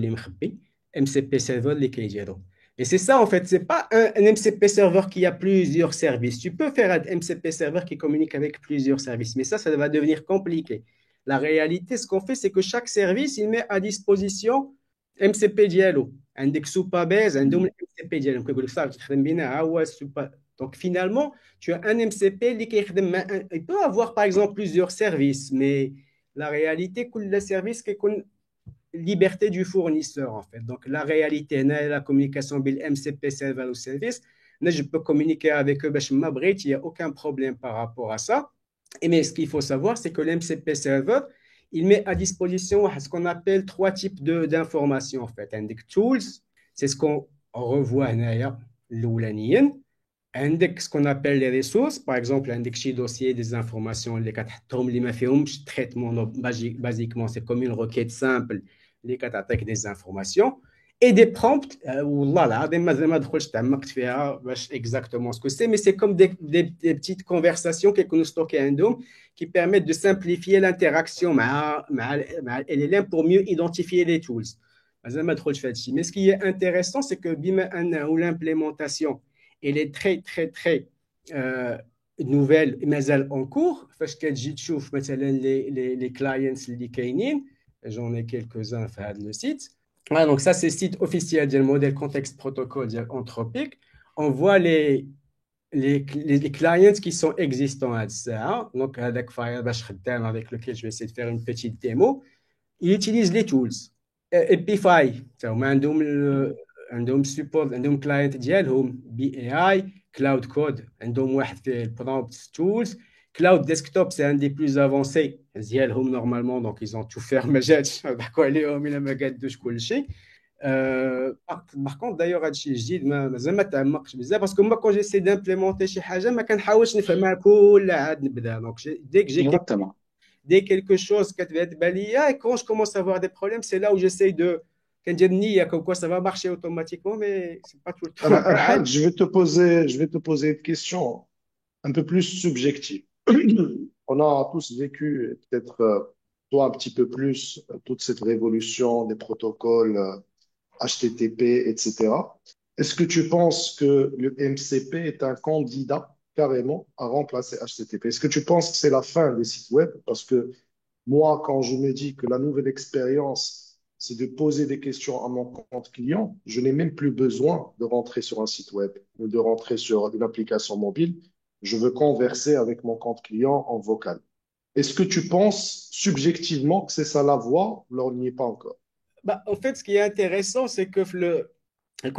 MCP serveur, les clients. Et c'est ça, en fait, c'est pas un MCP serveur qui a plusieurs services. Tu peux faire un MCP serveur qui communique avec plusieurs services, mais ça va devenir compliqué. La réalité, ce qu'on fait, c'est que chaque service, il met à disposition MCP dialo. Index Supabase, un MCP dialo. Donc, finalement, tu as un MCP qui peut avoir, par exemple, plusieurs services, mais la réalité, le service qui est liberté du fournisseur en fait. Donc la réalité, la communication bil MCP server ou service, je peux communiquer avec eux, il n'y a aucun problème par rapport à ça. Mais ce qu'il faut savoir, c'est que l'MCP server, il met à disposition ce qu'on appelle trois types d'informations en fait. Un des tools, c'est ce qu'on revoit l'oulanienne. عندك ce qu'on appelle les ressources, par exemple, عندك شي dossier des informations اللي كتحطهم اللي ما فيهمش traitement. Basiquement, c'est comme une requête simple اللي كتعطيك des informations et des prompts. والله العظيم ما دخلتش تعمقت فيها باش exactement ce que c'est, mais c'est comme des petites conversations كيكونوا stockées عندهم qui permettent de simplifier l'interaction مع LLM pour mieux identifier les tools. مازال ما دخلتش في هذا الشيء. Mais ce qui est intéressant, c'est que بما أنه l'implémentation elle est très très très nouvelle, مازال en cours. فاش كتجي تشوف مثلا les clients اللي كاينين, j'en ai quelques-uns في هذا le site. Voilà, donc ça c'est le site officiel du modèle contexte protocole Anthropic. On voit les clients qui sont existants à ça. Donc avec Firebash avec lequel je vais essayer de faire une petite démo, ils utilisent les tools. Epify, عندهم support, عندهم client ديالهم BAI, Cloud Code, عندهم واحد في prompt tools. Cloud Desktop, c'est un des plus avancés ديالهم normalement, donc ils ont tout fait. ما جاتش ضحكوا عليهم الا ما قادوش كل شيء. Par contre, d'ailleurs, هادشي جديد مازال ما تعمقش بزاف, باسكو moi quand j'essaie d'implémenter شي حاجه ما كنحاولش نفهمها كلها عاد نبدا. Donc dès que j'ai Exactement. dès quelque chose qui est balayé, et quand je commence à avoir des problèmes, c'est là où j'essaye de comme quoi ça va marcher automatiquement, mais c'est pas tout le temps. Al-Had, je vais te poser une question un peu plus subjective. On a tous vécu, peut-être toi un petit peu plus, toute cette révolution des protocoles HTTP, etc. Est-ce que tu penses que le MCP est un candidat carrément à remplacer HTTP? Est-ce que tu penses que c'est la fin des sites web? Parce que moi, quand je me dis que la nouvelle expérience, c'est de poser des questions à mon compte client, je n'ai même plus besoin de rentrer sur un site web ou de rentrer sur une application mobile. Je veux converser avec mon compte client en vocal. Est-ce que tu penses subjectivement que c'est ça la voie ou là, on n'y est pas encore? Bah, en fait, ce qui est intéressant, c'est que le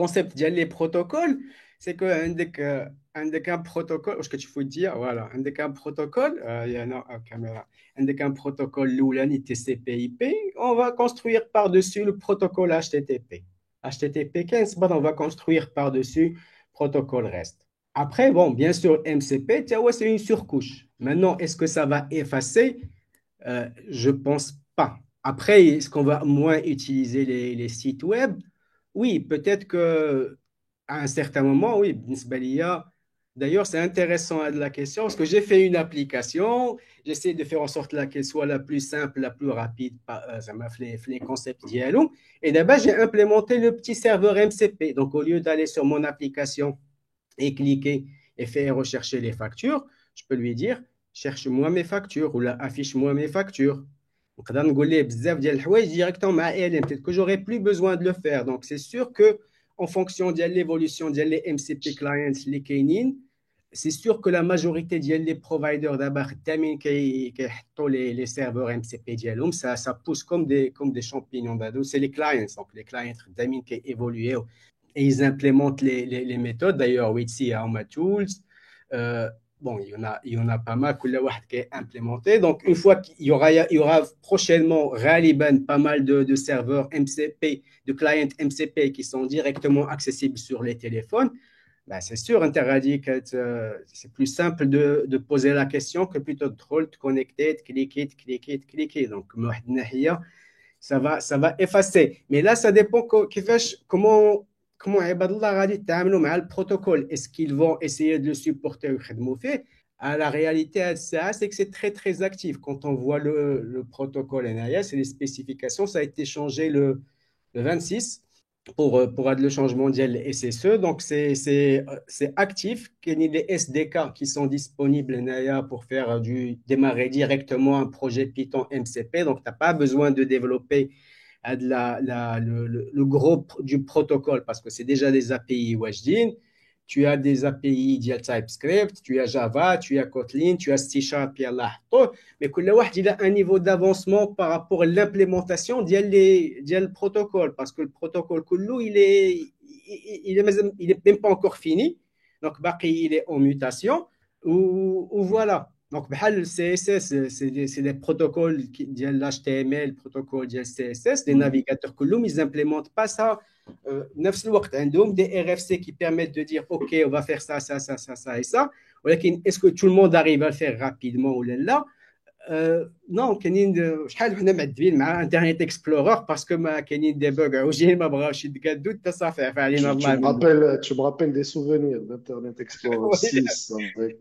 concept des protocoles, c'est qu'un protocole, ce que tu faut dire, voilà, un protocole, il y en a une caméra, un protocole l'oulani TCP/IP, on va construire par-dessus le protocole HTTP. HTTP 15, on va construire par-dessus protocole REST. Après, bon, bien sûr, MCP, c'est une surcouche. Maintenant, est-ce que ça va effacer? Je pense pas. Après, est-ce qu'on va moins utiliser les sites web? Oui, peut-être que à un certain moment, oui, بالنسبة ليا. D'ailleurs, c'est intéressant la question parce que j'ai fait une application, j'essaie de faire en sorte qu'elle soit la plus simple, la plus rapide, ça m'a fait les concepts d'IALO. Et d'abord, j'ai implémenté le petit serveur MCP. Donc, au lieu d'aller sur mon application et cliquer et faire rechercher les factures, je peux lui dire cherche-moi mes factures ou là, affiche-moi mes factures. Donc, directement مع LM. Peut-être que j'aurais plus besoin de le faire. Donc, c'est sûr que en fonction de l'évolution des MCP clients, les Kainin, c'est sûr que la majorité des providers d'abord les serveurs MCP dialum, ça pousse comme des champignons. C'est les clients, donc les clients qui évoluent et ils implémentent les méthodes. D'ailleurs, Witsi a Homa Tools. Bon, il y en a pas mal qui est implémenté. Donc, une fois qu'il y aura prochainement pas mal de serveurs MCP, de clients MCP qui sont directement accessibles sur les téléphones. Ben, c'est sûr, c'est plus simple de poser la question que plutôt de connecter, de cliquer. Donc, ça va effacer. Mais là, ça dépend comment Ibadallah le protocole. Est-ce qu'ils vont essayer de le supporter ou la réalité, c'est que c'est très, très actif. Quand on voit le protocole NIS et les spécifications, ça a été changé le 26 pour le changement de SSE. Donc, c'est actif. Il y a les SDK qui sont disponibles pour faire démarrer directement un projet Python MCP. Donc, tu n'as pas besoin de développer le gros du protocole parce que c'est déjà des API Wajdin. Tu as des API de TypeScript, tu as Java, tu as Kotlin, tu as C#, mais il a un niveau d'avancement par rapport à l'implémentation du protocole parce que le protocole il est même pas encore fini. Donc, il est en mutation ou voilà. Donc, le CSS, c'est des protocoles de l'HTML, protocoles de CSS, les navigateurs, ils n'implémentent pas ça. Des RFC qui permettent de dire, OK, on va faire ça, ça, ça, ça, ça et ça. Est-ce que tout le monde arrive à le faire rapidement ou là? Non, شحال حنا معذبين مع انترنت اكسبلورر باسكو ما كاينين دي بوغ عوجين ما بغاوش يتقادوا حتى صافي عفا علينا الله منه. Tu me rappelles des souvenirs d'Internet Explorer 6 avec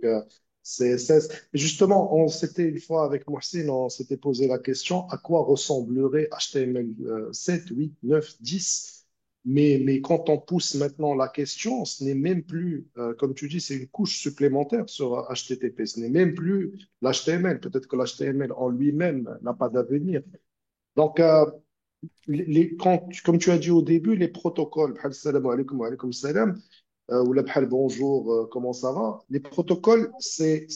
CSS. Et justement, on s'était une fois avec Mohsin, on s'était posé la question à quoi ressemblerait HTML 7, 8, 9, 10. Mais quand on pousse maintenant la question, ce n'est même plus, comme tu dis, c'est une couche supplémentaire sur HTTP. Ce n'est même plus l'HTML. Peut-être que l'HTML en lui-même n'a pas d'avenir. Donc, comme tu as dit au début, les protocoles, bhal salam alaikum wa alaikum salam, ou la bhal bonjour, comment ça va? Les protocoles, c'est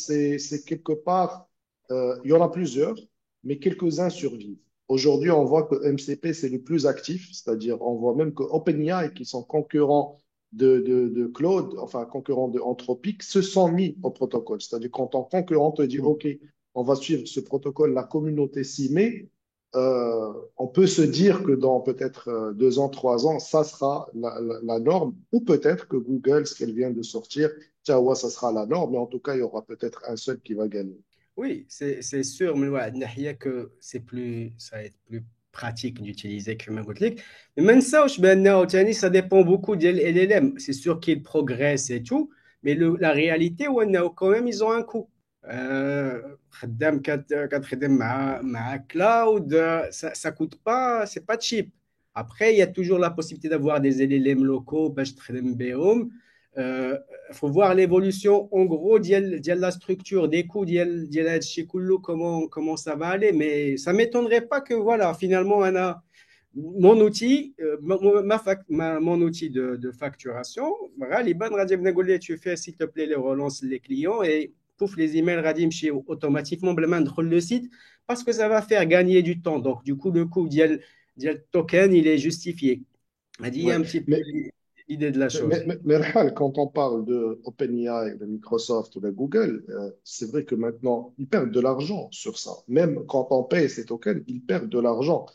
quelque part, il y en a plusieurs, mais quelques-uns survivent. Aujourd'hui, on voit que MCP, c'est le plus actif, c'est-à-dire on voit même que OpenAI, qui sont concurrents de Claude, enfin concurrents de Anthropic, se sont mis au protocole. C'est-à-dire quand ton concurrent te dit, OK, on va suivre ce protocole, la communauté s'y met, on peut se dire que dans peut-être 2 ans, 3 ans, ça sera la norme, ou peut-être que Google, ce qu'elle vient de sortir, tiens, ouais, ça sera la norme, mais en tout cas, il y aura peut-être un seul qui va gagner. Oui, c'est sûr, mais ouais, que ça va être plus pratique d'utiliser que Magotlik. Mais même ça, ça dépend beaucoup de LLM. C'est sûr qu'ils progressent et tout, mais la réalité, quand même, ils ont un coût. خدام كتخدم مع cloud, ça coûte pas, c'est pas cheap. Après, il y a toujours la possibilité d'avoir des LLM locaux باش تخدم بهم. Faut voir l'évolution en gros de la structure des coûts comment ça va aller, mais ça m'étonnerait pas que voilà, finalement on a mon outil, mon outil de facturation. Tu fais s'il te plaît les relances les clients et pouf, les emails radim automatiquement le site parce que ça va faire gagner du temps. Donc du coup le coût du token il est justifié. Il y a Ouais. un petit peu l'idée de la chose. Mais Rahal, quand on parle de OpenAI, de Microsoft ou de Google, c'est vrai que maintenant, ils perdent de l'argent sur ça. Même quand on paye ces tokens, ils perdent de l'argent.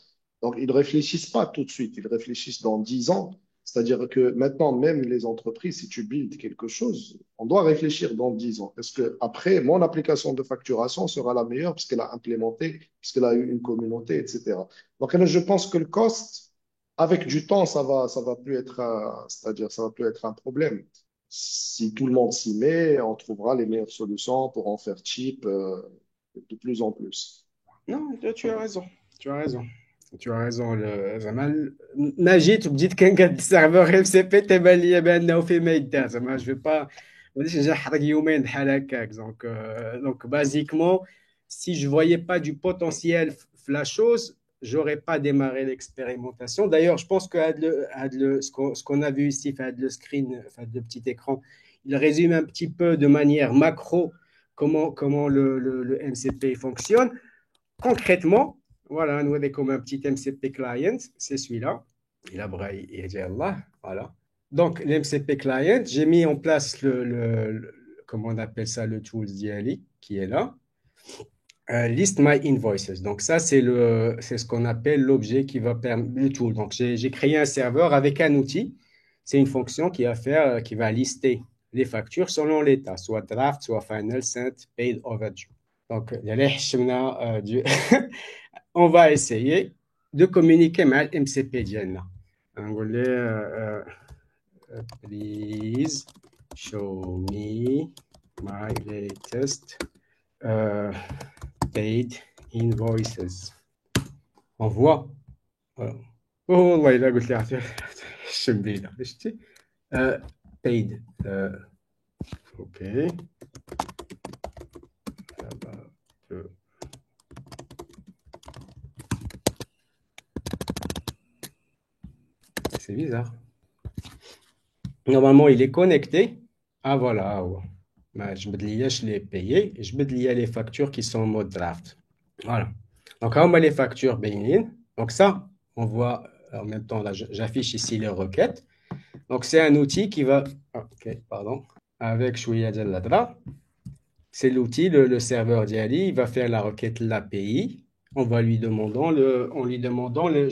Donc, ils ne réfléchissent pas tout de suite, ils réfléchissent dans 10 ans. C'est-à-dire que maintenant, même les entreprises, si tu builds quelque chose, on doit réfléchir dans 10 ans. Est-ce que après, mon application de facturation sera la meilleure parce qu'elle a implémenté, parce qu'elle a eu une communauté, etc. Donc, là, je pense que le cost, avec du temps, ça va plus être, c'est-à-dire, ça va plus être un problème. Si tout le monde s'y met, on trouvera les meilleures solutions pour en faire cheap, de plus en plus. Non, tu as raison. Tu as raison. Tu as raison. Najit, tu me dis que quand le serveur MCP t'es balayé, ben, on fait maïda. Je vais pas. Donc, basiquement, si je voyais pas du potentiel la chose, j'aurais pas démarré l'expérimentation. D'ailleurs, je pense que ce qu'on a vu ici, le screen, le petit écran, il résume un petit peu de manière macro comment le MCP fonctionne. Concrètement, voilà, nous avons comme un petit MCP client, c'est celui-là. Il a braille et dit Allah, voilà. Donc, l'MCP client, j'ai mis en place comment on appelle ça, le tool d'IALI qui est là. List my invoices. Donc, ça, c'est ce qu'on appelle l'objet qui va permettre le tool. Donc, j'ai créé un serveur avec un outil. C'est une fonction qui va lister les factures selon l'état, soit draft, soit final, sent, paid, overdue. Donc, on va essayer de communiquer avec MCP ديالنا. نقول له please show me my latest paid invoices. On voit. Voilà. Oh والله إلا قلت لي الشمبيلة شفتي paid OK. C'est bizarre. Normalement, il est connecté. Ah voilà. Je l'ai payé. Je les factures qui sont en mode draft. Voilà. Donc, on a les factures bénines. Donc, ça, on voit en même temps, là, j'affiche ici les requêtes. Donc, c'est un outil qui va. Ok, pardon. Avec Chouïa Jalladra. C'est l'outil, le serveur d'Ali, il va faire la requête l'API. On va lui demandant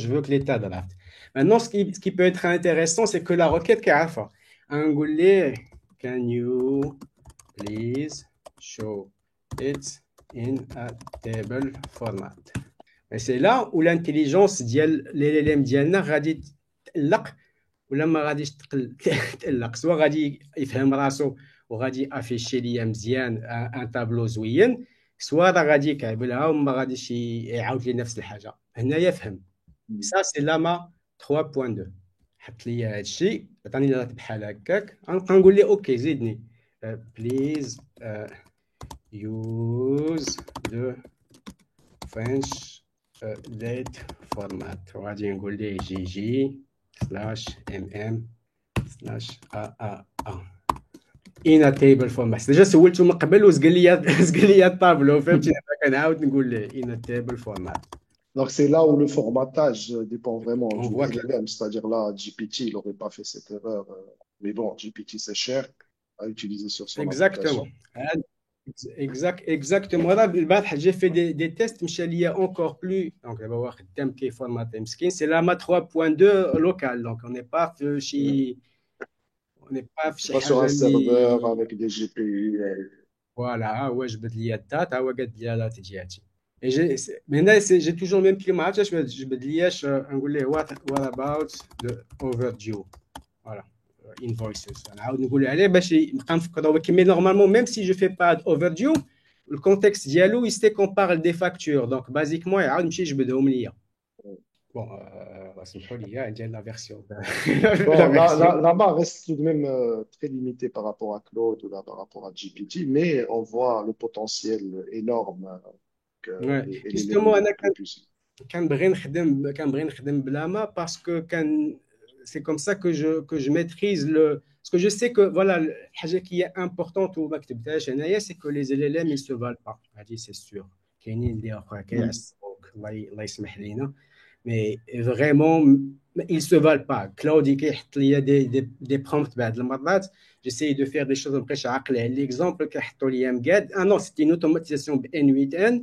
je veux que l'état draft. Maintenant, ce qui peut être intéressant, c'est que la requête qu'elle a fait. Can you please show it in a table format? Et c'est là où l'intelligence ديال LLM ديالنا غادي تقلق ولا ما غاديش تقلق سواء غادي يفهم راسو وغادي افيشي ليا مزيان ان تابلو زوين سواء راه غادي يكعبلها وما غاديش يعاود لي نفس الحاجه هنايا فهم سا سي لاما 3.2 حط لي هذا الشيء عطاني لي بحال هكاك غنبقى نقول لي اوكي زيدني بليز use the French date format وغادي نقول ليه جي /mm/aa in a table format ديجا سولته من قبل وزقل لي الطابلو فهمتي كنعاود نقول ليه in a table format. Donc, c'est là où le formatage dépend vraiment On du voit que LLM. C'est-à-dire là, GPT, il n'aurait pas fait cette erreur. Mais bon, GPT, c'est cher à utiliser sur son exactement application. exactement là البارح j'ai fait des tests مشى ليا encore plus donc دابا هو خدام كي فورمات مسكين c'est لama 3.2 local donc on n'est pas في شي Pas sur un serveur اللي avec des GPU. فوالا ها هو جبد لي الدات ها هو قاد لي لا تجياتي من هنا جي توجور ميم كلي ما عرفتش جبد لياش نقول ليه what about the overdue voilà invoices نعاود نقول عليه باش نبقى نفكر هو كيما نورمالمون ميم سي جو في با overdue الكونتكست ديالو يستي كون بارل دي فاكتور دونك بازيكمون يعاود يمشي يجبدهم ليا bon سمحوا لي ديال لا فيرسيون Bon, là-bas reste tout de même très limité par rapport à Claude ou là, par rapport à GPT, mais on voit le potentiel énorme et les justement انا plus puissants. كنبغي نخدم بلاما باسكو كان c'est comme ça que je maîtrise le parce que je sais que voilà الحاجه qui est importante وما كتبتهاش هنايا c'est que les LLM ils se valent pas هذه c'est sûr كاينين اللي اخرى كيعصبوك الله يسمح لينا mais vraiment ils se valent pas Claude كيحط ليا des prompts بعض المرات j'essaie de faire des choses مابقيتش عاقل على l'exemple كيحطوا ليا مقاد non c'était une automatisation ب N8N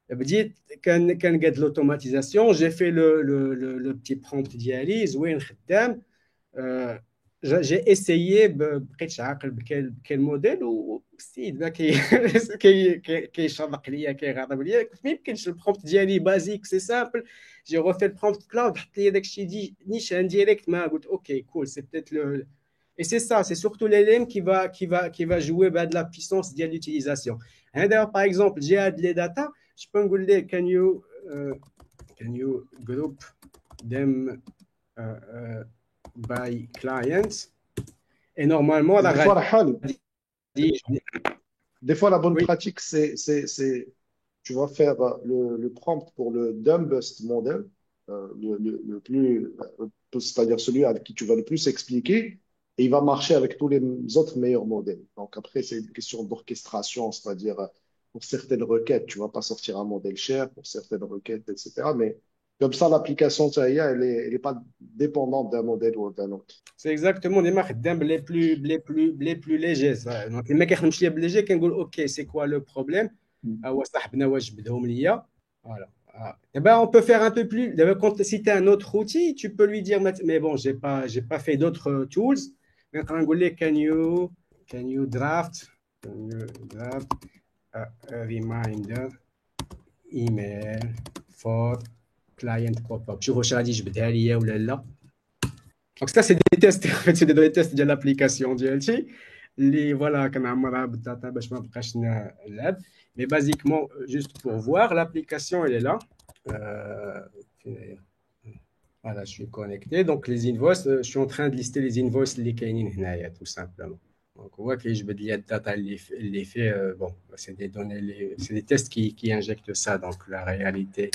بديت كان قاد l'automatisation j'ai fait le petit prompt ديالي زوين خدام j'ai essayé بقيتش عاقل بكل موديل والسيد كيشرق ليا كيغضب ليا قلت ما يمكنش البرومبت ديالي بازيك سي سامبل جي روفي البرومبت كلاود حط لي داكشي نيشان ديريكت ما قلت اوكي كول سي بيتيت لو et c'est ça c'est surtout l'LM qui va jouer de la puissance de l'utilisation d'ailleurs par exemple j'ai les data je peux نقول ليه can you group them by clients et normalement des fois la bonne oui. pratique c'est tu vas faire le prompt pour le dumbest model le plus c'est-à-dire celui avec qui tu vas le plus expliquer et il va marcher avec tous les autres meilleurs modèles. Donc après c'est une question d'orchestration, c'est-à-dire pour certaines requêtes, tu ne vas pas sortir un modèle cher, pour certaines requêtes, etc. Mais comme ça, l'application TAIA, elle est pas dépendante d'un modèle ou d'un autre. C'est exactement les plus légers. Donc, les mecs qui sont les légers, qui disent OK, c'est quoi le problème? Voilà. Eh ben, on peut faire un peu plus. Si tu as un autre outil, tu peux lui dire mais bon, j'ai pas fait d'autres tools. Can you draft a reminder email for client pop-up شوفوا واش غادي يجبدها ليا ولا لا. Donc ça c'est des tests en fait c'est des tests ديال l'application ديالتي اللي voilà كنعمرها بالداتا باش ما بقاش نلعب mais basiquement juste pour voir l'application elle est là voilà je suis connecté donc les invoices je suis en train de lister les invoices اللي كاينين هنايا tout simplement. Donc, on voit que je veux dire data les fait bon c'est des données c'est des tests qui injectent ça donc la réalité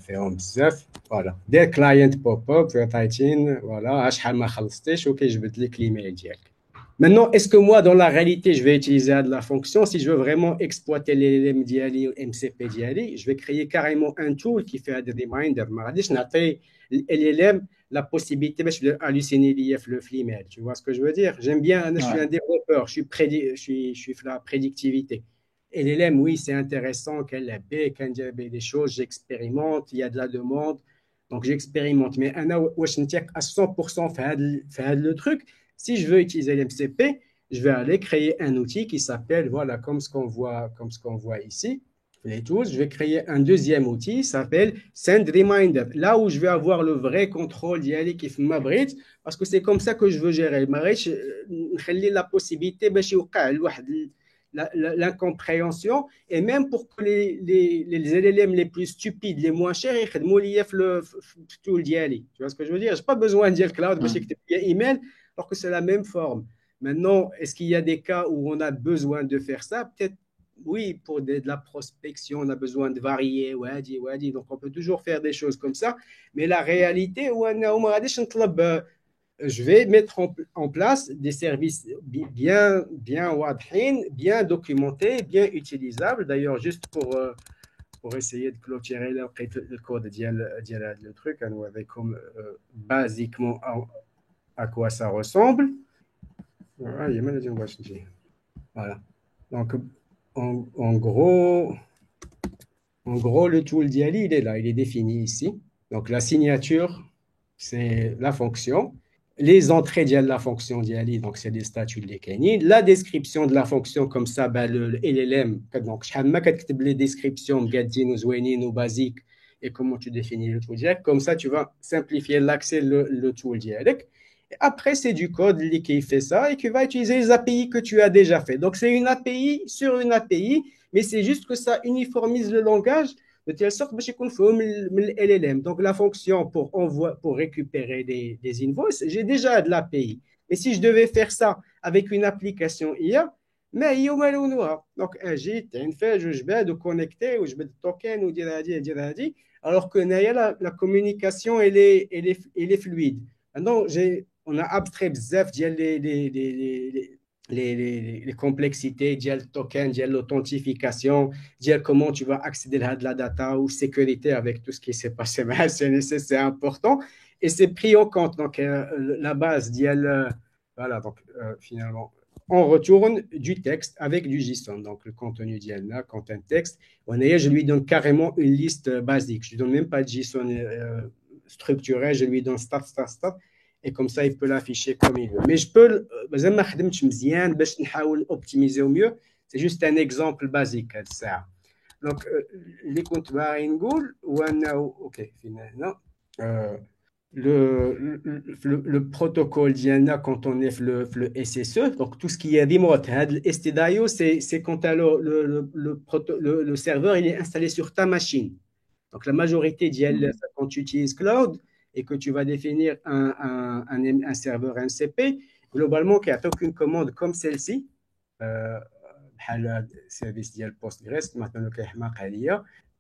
fait en bzaf voilà des clients pop-up في تايتين voilà شحال ما خلصتيش وكيجبد لك الايميل ديالك Maintenant, est-ce que moi, dans la réalité, je vais utiliser de la fonction? Si je veux vraiment exploiter les LLM d'IALI ou MCP d'IALI, je vais créer carrément un tool qui fait des reminders. Je n'ai LLM la possibilité de halluciner l'IF, le flimel. Tu vois ce que je veux dire? J'aime bien, je suis Ouais. un développeur, je suis la prédictivité. LLM, oui, c'est intéressant qu'elle a quand il y a des choses, j'expérimente, il y a de la demande, donc j'expérimente. Mais je ne tiens à 100% faire le truc. Si je veux utiliser l'MCP, je vais aller créer un outil qui s'appelle, voilà, comme ce qu'on voit ici, les tools. Je vais créer un deuxième outil qui s'appelle Send Reminder. Là où je vais avoir le vrai contrôle d'y aller qui fait ma bridge, parce que c'est comme ça que je veux gérer. Ma bridge, la possibilité, l'incompréhension, et même pour que les LLM les plus stupides, les moins chers, ils le tool d'y. Tu vois ce que je veux dire? Je n'ai pas besoin de dire cloud, parce que email, alors que c'est la même forme. Maintenant, est-ce qu'il y a des cas où on a besoin de faire ça? Peut-être oui, pour de la prospection, on a besoin de varier, donc on peut toujours faire des choses comme ça. Mais la réalité, je vais mettre en place des services bien documentés, bien utilisables. D'ailleurs, juste pour essayer de clôturer le code le truc, on avait comme basiquement à quoi ça ressemble. Voilà. Donc, en gros, le tool d'IALI, il est là, il est défini ici. Donc, la signature, c'est la fonction. Les entrées de la fonction d'IALI, donc c'est des statuts de l'Ekani. La description de la fonction, comme ça, ben, le LLM, donc, les descriptions, gadin, zouénin ou basique, et comment tu définis le tool d'IALI. Comme ça, tu vas simplifier l'accès le tool d'IALI. Après, c'est du code qui fait ça et qui va utiliser les API que tu as déjà fait. Donc, c'est une API sur une API, mais c'est juste que ça uniformise le langage de telle sorte que qu'on fait LLM. Donc, la fonction pour récupérer des invoices, j'ai déjà de l'API. Mais si je devais faire ça avec une application IA, mais il y a donc j'ai une fait je vais de connecter ou je vais de token ou dire alors que la communication elle est fluide. Maintenant, on a abstrait bzaf les complexités, le token, l'authentification, comment tu vas accéder à de la data ou sécurité avec tout ce qui s'est passé. C'est important et c'est pris en compte. Donc, la base, voilà, donc finalement, on retourne du texte avec du JSON. Donc, le contenu d'IALNA, content texte. Je lui donne carrément une liste basique. Je ne lui donne même pas de JSON structuré. Je lui donne start, start, start. Et comme ça, il peut l'afficher comme il veut. Mais je peux, optimiser au mieux. C'est juste un exemple basique. Donc, les comptes OK, finalement. Le protocole d'IANA quand on est le SSE, donc tout ce qui est remote, STDIO, c'est quand le serveur il est installé sur ta machine. Donc la majorité d'IAL, quand tu utilises Cloud et que tu vas définir un serveur MCP, globalement, il n'y a aucune commande comme celle-ci, service d'IAL Postgres, maintenant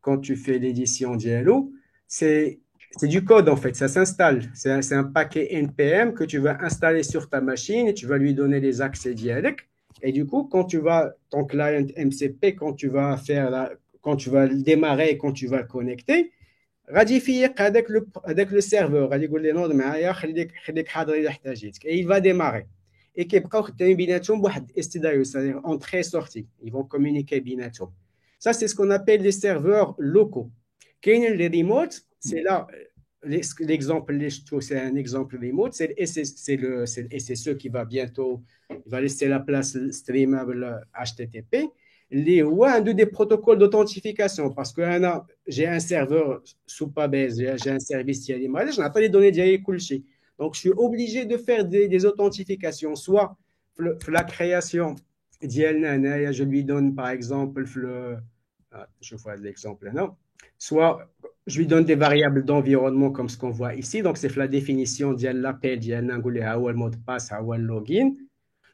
quand tu fais l'édition d'IALO, c'est du code en fait, ça s'installe. C'est un paquet NPM que tu vas installer sur ta machine et tu vas lui donner les accès dialectes. Et du coup, quand tu vas, ton client MCP, quand tu vas le démarrer et quand tu vas le connecter, radifie avec le serveur, et il va démarrer. Et c'est-à-dire entrée-sortie. Ils vont communiquer binatum. Ça, c'est ce qu'on appelle les serveurs locaux. Les remotes, c'est là, l'exemple, c'est un exemple remote, c'est le SSE qui va bientôt, il va laisser la place streamable HTTP. Un des protocoles d'authentification, parce que j'ai un serveur sous Pabase, j'ai un service qui a des je n'ai pas les données d'IA Kulchi. Donc, je suis obligé de faire des authentifications, soit la création d'IA, je lui donne par exemple, je vois l'exemple, non? Soit je lui donne des variables d'environnement comme ce qu'on voit ici. Donc, c'est la définition de l'appel, le mot de passe, le login.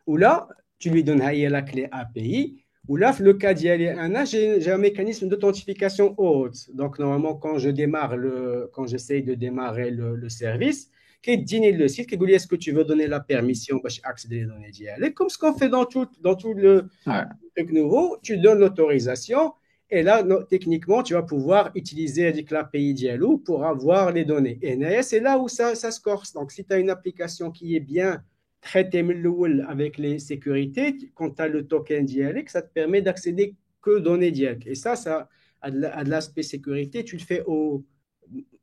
Ou là, tu lui donnes la clé API. Ou là, le cas j'ai un mécanisme d'authentification haute. Donc, normalement, quand j'essaye de démarrer le service, كيديني le site كيقول لي est-ce que tu veux donner la permission باش accéder les données ديالك comme ce qu'on fait dans tout le Ouais. truc nouveau, tu donnes l'autorisation et là, techniquement, tu vas pouvoir utiliser l'API Diallo pour avoir les données. Et c'est là où ça se corse. Donc, si tu as une application qui est bien traitée avec les sécurités, quand tu as le token Diallo, ça te permet d'accéder que données Diallo. Et ça a de l'aspect sécurité, tu le fais au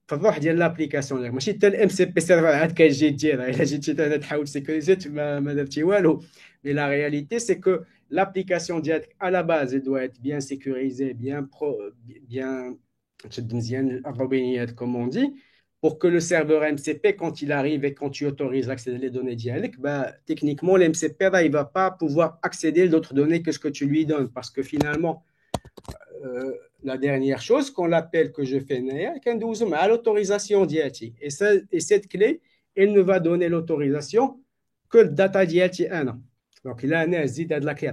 فالروح ديال لابليكاسيون ديالك ماشي حتى الام سي بي سيرفر عاد كتجي ديرها الا جيتي انا تحاول سيكوريزي ما درتي والو مي لا رياليتي سي كو l'application ديالك à la base elle doit être bien sécurisée bien تشد مزيان الروبينيات comme on dit pour que le serveur MCP quand il arrive et quand tu autorises l'accès des données ديالك bah techniquement le MCP là, il va pas pouvoir accéder à d'autres données que ce que tu lui donnes parce que finalement la dernière chose qu'on l'appelle que je fais à l'autorisation d'IATI. Et cette clé, elle ne va donner l'autorisation que le data d'IATI 1. Donc, il a un zid de la clé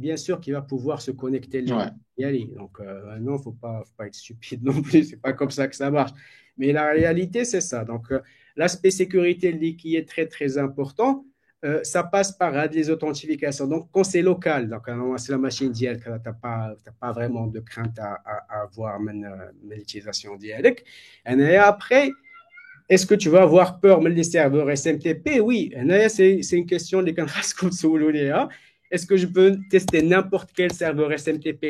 bien sûr qu'il va pouvoir se connecter. Ouais. Donc, non, faut pas être stupide non plus. C'est pas comme ça que ça marche. Mais la réalité, c'est ça. Donc, l'aspect sécurité qui est très, très important. Ça passe par les authentifications. Donc, quand c'est local, donc c'est la machine d'IELC, tu n'as pas vraiment de crainte à avoir l'utilisation d'IELC. Et après, est-ce que tu vas avoir peur des serveurs SMTP? Oui, c'est une question de est-ce que je peux tester n'importe quel serveur SMTP?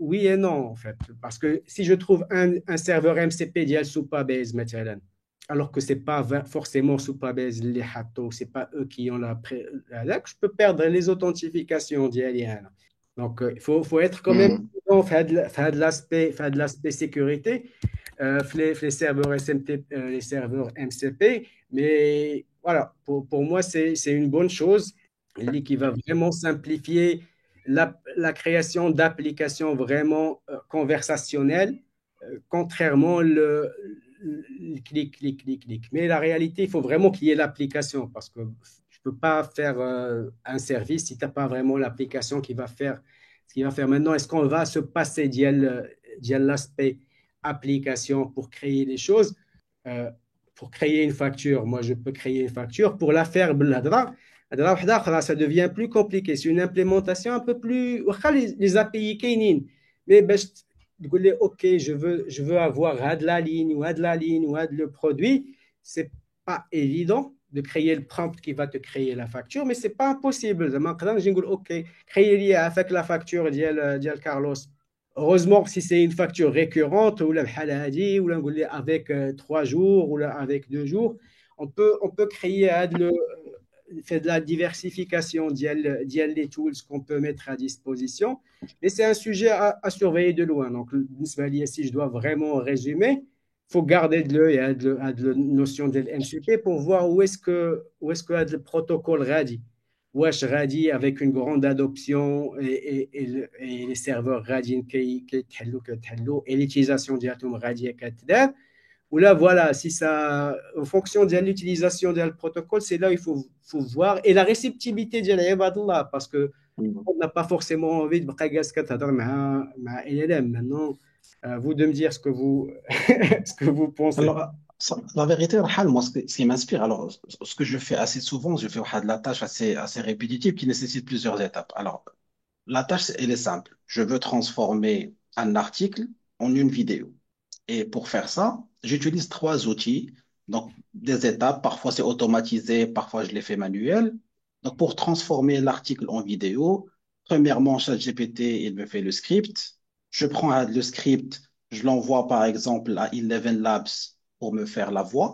Oui et non, en fait. Parce que si je trouve un serveur MCP d'IELC sous Pabase, alors que ce n'est pas forcément sous Pabase, les Hato, ce n'est pas eux qui ont je peux perdre les authentifications d'IELC. Donc, il faut être quand même fait de l'aspect sécurité. Les serveurs les serveurs MCP, mais voilà, pour moi, c'est une bonne chose qui va vraiment simplifier la création d'applications vraiment conversationnelles, contrairement clic, clic, clic, clic. Mais la réalité, il faut vraiment qu'il y ait l'application parce que je ne peux pas faire un service si tu n'as pas vraiment l'application qui va faire ce qu'il va faire maintenant. Est-ce qu'on va se passer de l'aspect application pour créer les choses, pour créer une facture? Moi, je peux créer une facture pour la faire ça devient plus compliqué. C'est une implémentation un peu plus. Les API كاينين mais تقول لي OK je veux avoir de la ligne ou de la ligne ou de le produit, c'est pas évident de créer le prompt qui va te créer la facture, mais c'est pas impossible. زعما نقدر نجي نقول OK créer لي avec la facture ديال Carlos. Heureusement si c'est une facture récurrente ou بحال هذه ou نقول لي avec 3 jours ou avec 2 jours, on peut créer fait de la diversification des tools qu'on peut mettre à disposition. Mais c'est un sujet à surveiller de loin. Donc, si je dois vraiment résumer, il faut garder de l'œil à la notion de l'MCP pour voir où est-ce que le protocole RADI. Wesh RADI avec une grande adoption et les serveurs RADI qui et l'utilisation d'Atom RADI ou là, voilà, si ça, en fonction de l'utilisation du protocole, c'est là où il faut voir. Et la réceptivité de l'Ibadullah, parce qu'on n'a pas forcément envie de LLM. Maintenant, vous de me dire ce que vous pensez. Alors, la vérité, Rahal, moi, ce qui m'inspire, alors, ce que je fais assez souvent, je fais de la tâche assez répétitive qui nécessite plusieurs étapes. Alors, la tâche, elle est simple. Je veux transformer un article en une vidéo. Et pour faire ça, j'utilise 3 outils. Donc, des étapes, parfois c'est automatisé, parfois je les fais manuel. Donc, pour transformer l'article en vidéo, premièrement, ChatGPT, il me fait le script. Je prends le script, je l'envoie par exemple à Eleven Labs pour me faire la voix.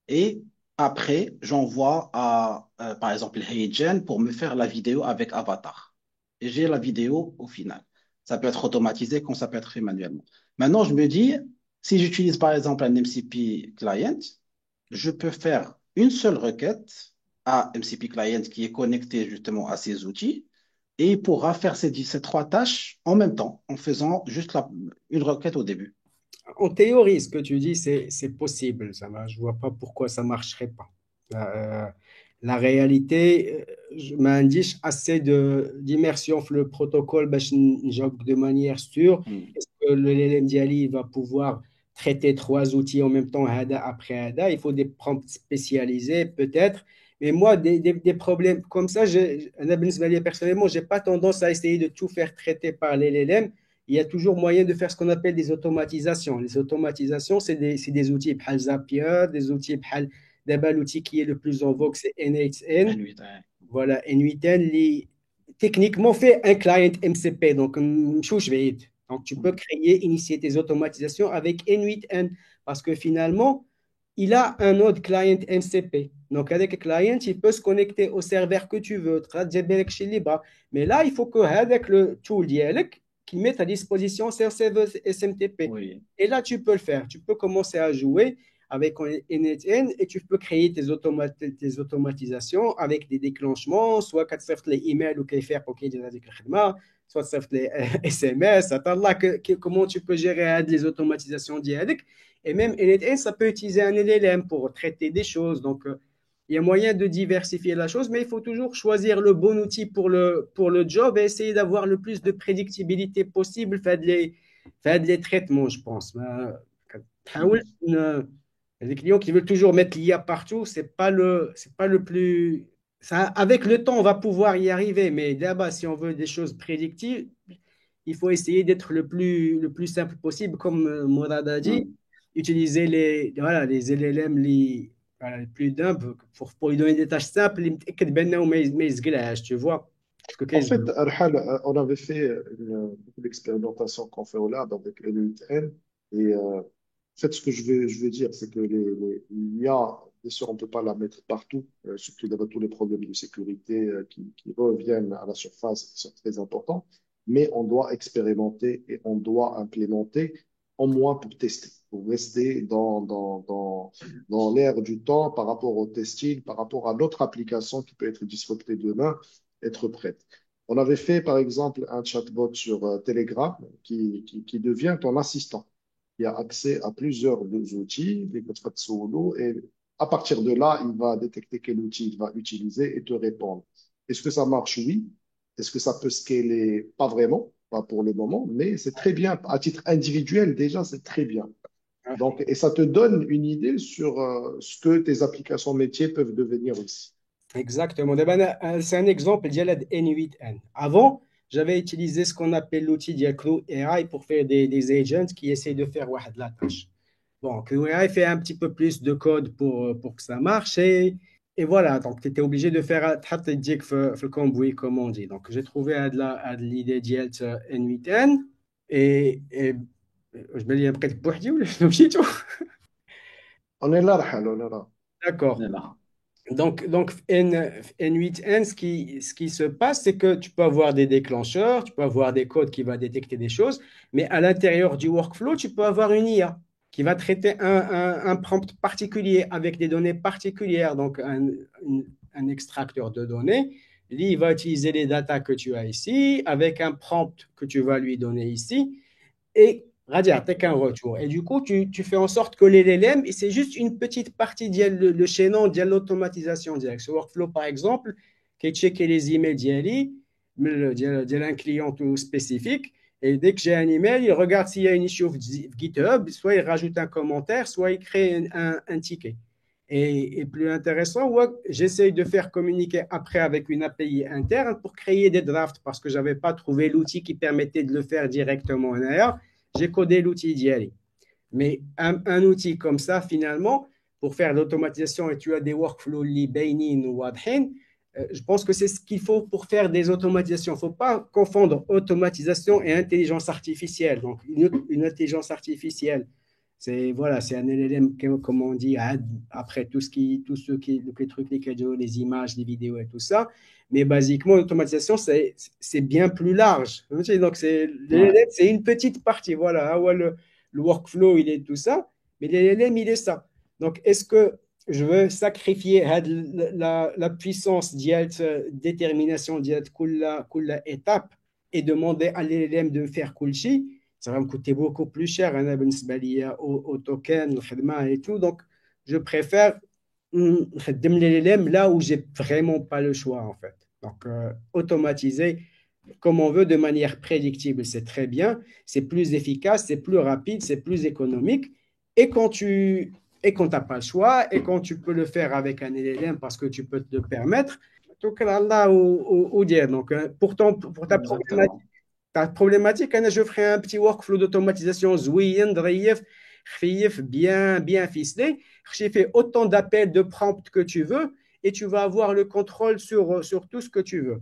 Et après, j'envoie à, par exemple, HeyGen pour me faire la vidéo avec Avatar. Et j'ai la vidéo au final. Ça peut être automatisé comme ça peut être fait manuellement. Maintenant, je me dis, si j'utilise par exemple un MCP client, je peux faire une seule requête à MCP client qui est connecté justement à ces outils et il pourra faire ces 3 tâches en même temps en faisant juste une requête au début. En théorie, ce que tu dis, c'est possible. Je ne vois pas pourquoi ça ne marcherait pas. La réalité, je m'indique assez d'immersion sur le protocole de manière sûre. Est-ce que le LLM Diali va pouvoir traiter trois outils en même temps, Hada après Hada. Il faut des prompts spécialisés, peut-être. Mais moi, des problèmes comme ça, personnellement, je n'ai pas tendance à essayer de tout faire traiter par les LLM. Il y a toujours moyen de faire ce qu'on appelle des automatisations. Les automatisations, c'est des outils بحال Zapier, des outils بحال d'abord l'outil qui est le plus en vogue, c'est N8N. N8, Voilà, N8N, techniquement fait un client MCP, donc مشوش بعيد. Donc tu peux créer, initier tes automatisations avec N8N parce que finalement, il a un autre client MCP. Donc avec le client, il peut se connecter au serveur que tu veux, mais là, il faut que avec le tool ديالك qu'il mette à disposition ce serveur SMTP. oui. Et là, tu peux le faire. Tu peux commencer à jouer avec NetN et tu peux créer tes automatisations avec des déclenchements, soit quand tu fais les emails ou qu'il fait pour qu'il y ait des soit tu fais les SMS, comment tu peux gérer les automatisations dialectes. Et même NetN, ça peut utiliser un LLM pour traiter des choses. Donc, il y a moyen de diversifier la chose, mais il faut toujours choisir le bon outil pour le job et essayer d'avoir le plus de prédictibilité possible, faire les traitements, je pense. Les clients qui veulent toujours mettre l'IA partout, c'est pas le plus. Ça, avec le temps, on va pouvoir y arriver, mais d'abord, si on veut des choses prédictives, il faut essayer d'être le plus simple possible, comme Mourad a dit, utiliser voilà, les LLM voilà, les plus simples pour lui donner des tâches simples, tu vois. Parce que En fait, Arhal, on avait fait beaucoup d'expérimentations qu'on fait au lab avec N8N. Et en fait, ce que je veux dire, c'est que l'IA, bien sûr, on ne peut pas la mettre partout, surtout dans tous les problèmes de sécurité qui reviennent à la surface, qui sont très importants. Mais on doit expérimenter et on doit implémenter, au moins pour tester, pour rester dans l'ère du temps par rapport au testing, par rapport à d'autres applications qui peuvent être disruptées demain, être prêtes. On avait fait, par exemple, un chatbot sur Telegram qui devient ton assistant. Il a accès à plusieurs outils, des codes solo, et à partir de là, il va détecter quel outil il va utiliser et te répondre. Est-ce que ça marche? Oui. Est-ce que ça peut scaler? Pas vraiment, pas pour le moment, mais c'est très bien. À titre individuel, déjà, c'est très bien. Donc, et ça te donne une idée sur ce que tes applications métiers peuvent devenir aussi. Exactement. C'est un exemple de N8N. Avant, j'avais utilisé ce qu'on appelle l'outil de Crew AI pour faire des agents qui essayent de faire la tâche. Bon, Crew AI fait un petit peu plus de code pour que ça marche et voilà. Donc, tu étais obligé de faire le cambouis, comme on dit. Donc, j'ai trouvé l'idée de N8N et je me dis après le بوحدي ولا شنو مشيتو. On est là, Rahal, on est là. On D'accord. est là. Donc N8N, ce qui se passe, c'est que tu peux avoir des déclencheurs, tu peux avoir des codes qui vont détecter des choses, mais à l'intérieur du workflow, tu peux avoir une IA qui va traiter un prompt particulier avec des données particulières, donc un extracteur de données. Lui, il va utiliser les datas que tu as ici avec un prompt que tu vas lui donner ici et Radia, t'as qu'un retour. Et du coup, tu fais en sorte que les LLM, et c'est juste une petite partie le chaînon de l'automatisation. Ce workflow, par exemple, qui checker les emails d'un client tout spécifique. Et dès que j'ai un email, il regarde s'il y a une issue GitHub, soit il rajoute un commentaire, soit il crée un ticket. Et plus intéressant, ouais, j'essaye de faire communiquer après avec une API interne pour créer des drafts parce que je n'avais pas trouvé l'outil qui permettait de le faire directement en ailleurs. J'ai codé l'outil d'IALI. Mais un outil comme ça, finalement, pour faire l'automatisation et tu as des workflows li bainin ou wadhin, je pense que c'est ce qu'il faut pour faire des automatisations. Il ne faut pas confondre automatisation et intelligence artificielle. Donc, une intelligence artificielle, c'est un LLM, comme on dit, après tous les trucs, les images, les vidéos et tout ça. Mais basiquement, l'automatisation, c'est bien plus large. Donc, Ouais. l'LLM, c'est une petite partie. Voilà, le workflow, il est tout ça. Mais l'LLM, il est ça. Donc, est-ce que je veux sacrifier la puissance de détermination de toute étape et demander à l'LLM de me faire kulchi? Ça va me coûter beaucoup plus cher au token, et tout. Donc, je préfère l'LLM là où j'ai vraiment pas le choix, en fait. Donc, automatiser comme on veut de manière prédictible, c'est très bien, c'est plus efficace, c'est plus rapide, c'est plus économique, Et quand tu et quand t'as pas le choix, et quand tu peux le faire avec un LLM parce que tu peux te le permettre, donc là, ou dire. Donc, pourtant, pour Exactement. ta problématique, hein, je ferai un petit workflow d'automatisation zouïen, drïef, khfif, bien ficelé. J'ai fait autant d'appels de prompts que tu veux et tu vas avoir le contrôle sur tout ce que tu veux.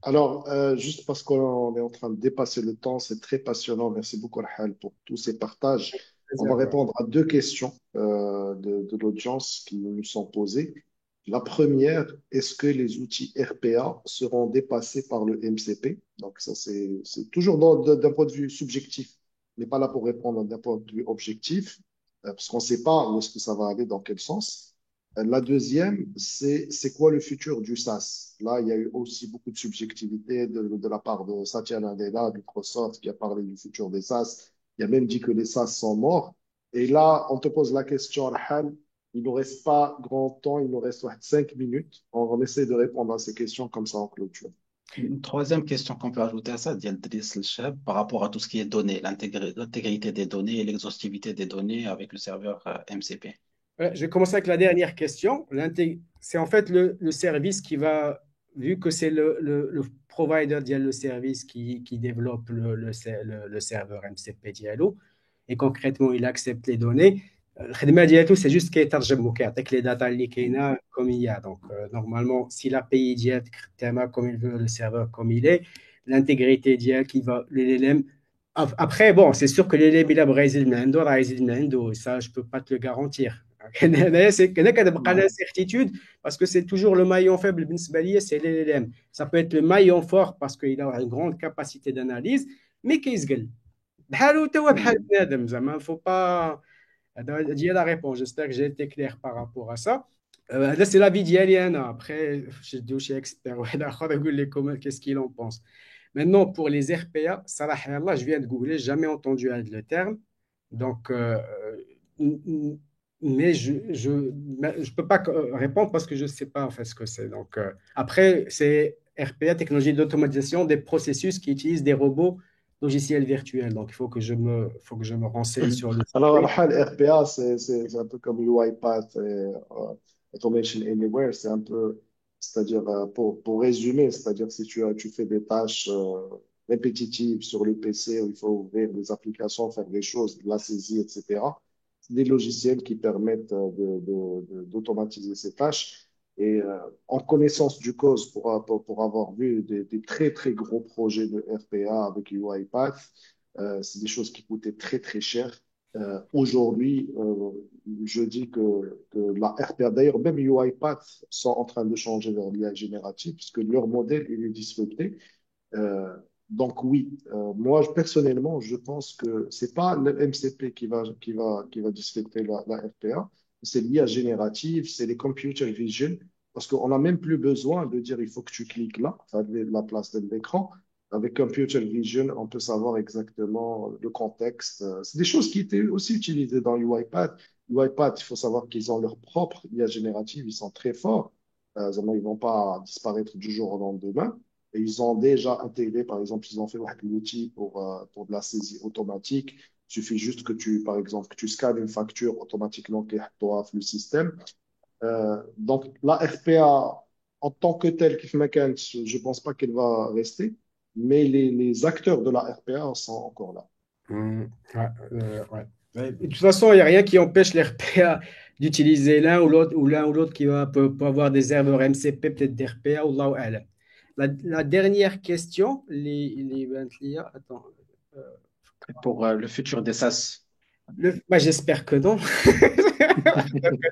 Alors, juste parce qu'on est en train de dépasser le temps, c'est très passionnant. Merci beaucoup, Rahel, pour tous ces partages. On va répondre à deux questions de l'audience qui nous sont posées. La première, est-ce que les outils RPA seront dépassés par le MCP? Donc, ça, c'est toujours d'un point de vue subjectif. On n'est pas là pour répondre d'un point de vue objectif, parce qu'on ne sait pas où est-ce que ça va aller, dans quel sens. La deuxième, c'est quoi le futur du SaaS? Là, il y a eu aussi beaucoup de subjectivité de la part de Satya Nadella, de Microsoft, qui a parlé du futur des SaaS. Il a même dit que les SaaS sont morts. Et là, on te pose la question, Arhan, il ne nous reste pas grand temps, il nous reste 5 minutes. On essaie de répondre à ces questions comme ça en clôture. Une troisième question qu'on peut ajouter à ça, ديال Driss El Cheb, par rapport à tout ce qui est données, l'intégrité des données et l'exhaustivité des données avec le serveur MCP. Je vais commencer avec la dernière question. C'est en fait le service qui va, vu que c'est le provider le service qui développe le serveur MCP Diallo, et concrètement, il accepte les données. Le khidma ديالو, c'est juste qu'il يترجم avec les data اللي كاينه comme il y a. Donc, normalement, si l'API ديالك خدامه comme il veut, le serveur comme il est, l'intégrité ديالك qui va, l'LLM. Après, bon, c'est sûr que l'LLM, il a brésil من عنده, راه يزيد من عنده, ça, je peux pas te le garantir. C'est Ouais. l'incertitude parce que c'est toujours le maillon faible, c'est l'LLM. Ça peut être le maillon fort parce qu'il a une grande capacité d'analyse, mais qu'il se gueule. بحالو توا بحال Mhm. بنادم زعما faut pas. هذه هي la réponse. J'espère que j'ai été clair par rapport à ça. Là, c'est l'avis ديالي انا. Après, je suis expert واحد اخر يقول لي qu'est-ce qu'il en pense. Maintenant, pour les RPA, صراحة يلاه, je viens de googler, jamais entendu le terme. Donc, mais je peux pas répondre parce que je sais pas en fait ce que c'est. Donc, après, c'est RPA, technologie d'automatisation des processus qui utilisent des robots logiciels virtuels. Donc, faut que je me renseigne sur le Alors, sujet. Rahel, RPA, c'est un peu comme UiPath et Automation Anywhere. C'est un peu, c'est-à-dire, pour résumer, c'est-à-dire si tu fais des tâches répétitives sur le PC où il faut ouvrir des applications, faire des choses, de la saisie, etc. C'est des logiciels qui permettent d'automatiser ces tâches. Et en connaissance du cause, pour avoir vu des très, très gros projets de RPA avec UiPath, c'est des choses qui coûtaient très, très cher. Aujourd'hui, je dis que la RPA, d'ailleurs, même UiPath sont en train de changer vers l'IA générative puisque leur modèle il est disrupté. Euh, donc oui, moi personnellement, je pense que c'est pas le MCP qui va disrupter la RPA, c'est l'IA générative, c'est les computer vision, parce qu'on n'a même plus besoin de dire il faut que tu cliques là, ça fait la place de l'écran. Avec computer vision, on peut savoir exactement le contexte. C'est des choses qui étaient aussi utilisées dans UiPath. UiPath, il faut savoir qu'ils ont leur propre IA générative, ils sont très forts. Ils ne vont pas disparaître du jour au lendemain. Et ils ont déjà intégré, par exemple, ils ont fait un outil pour de la saisie automatique. Il suffit juste que par exemple, que tu scannes une facture automatiquement qui est le système. Donc, la RPA, en tant que telle, je ne pense pas qu'elle va rester, mais les acteurs de la RPA sont encore là. Ouais, ouais. Ouais. De toute façon, il n'y a rien qui empêche les RPA d'utiliser l'un ou l'autre peut avoir des serveurs MCP, peut-être des RPA, ou là, la dernière question, attends, euh, Et pour le futur des SaaS. j'espère que non.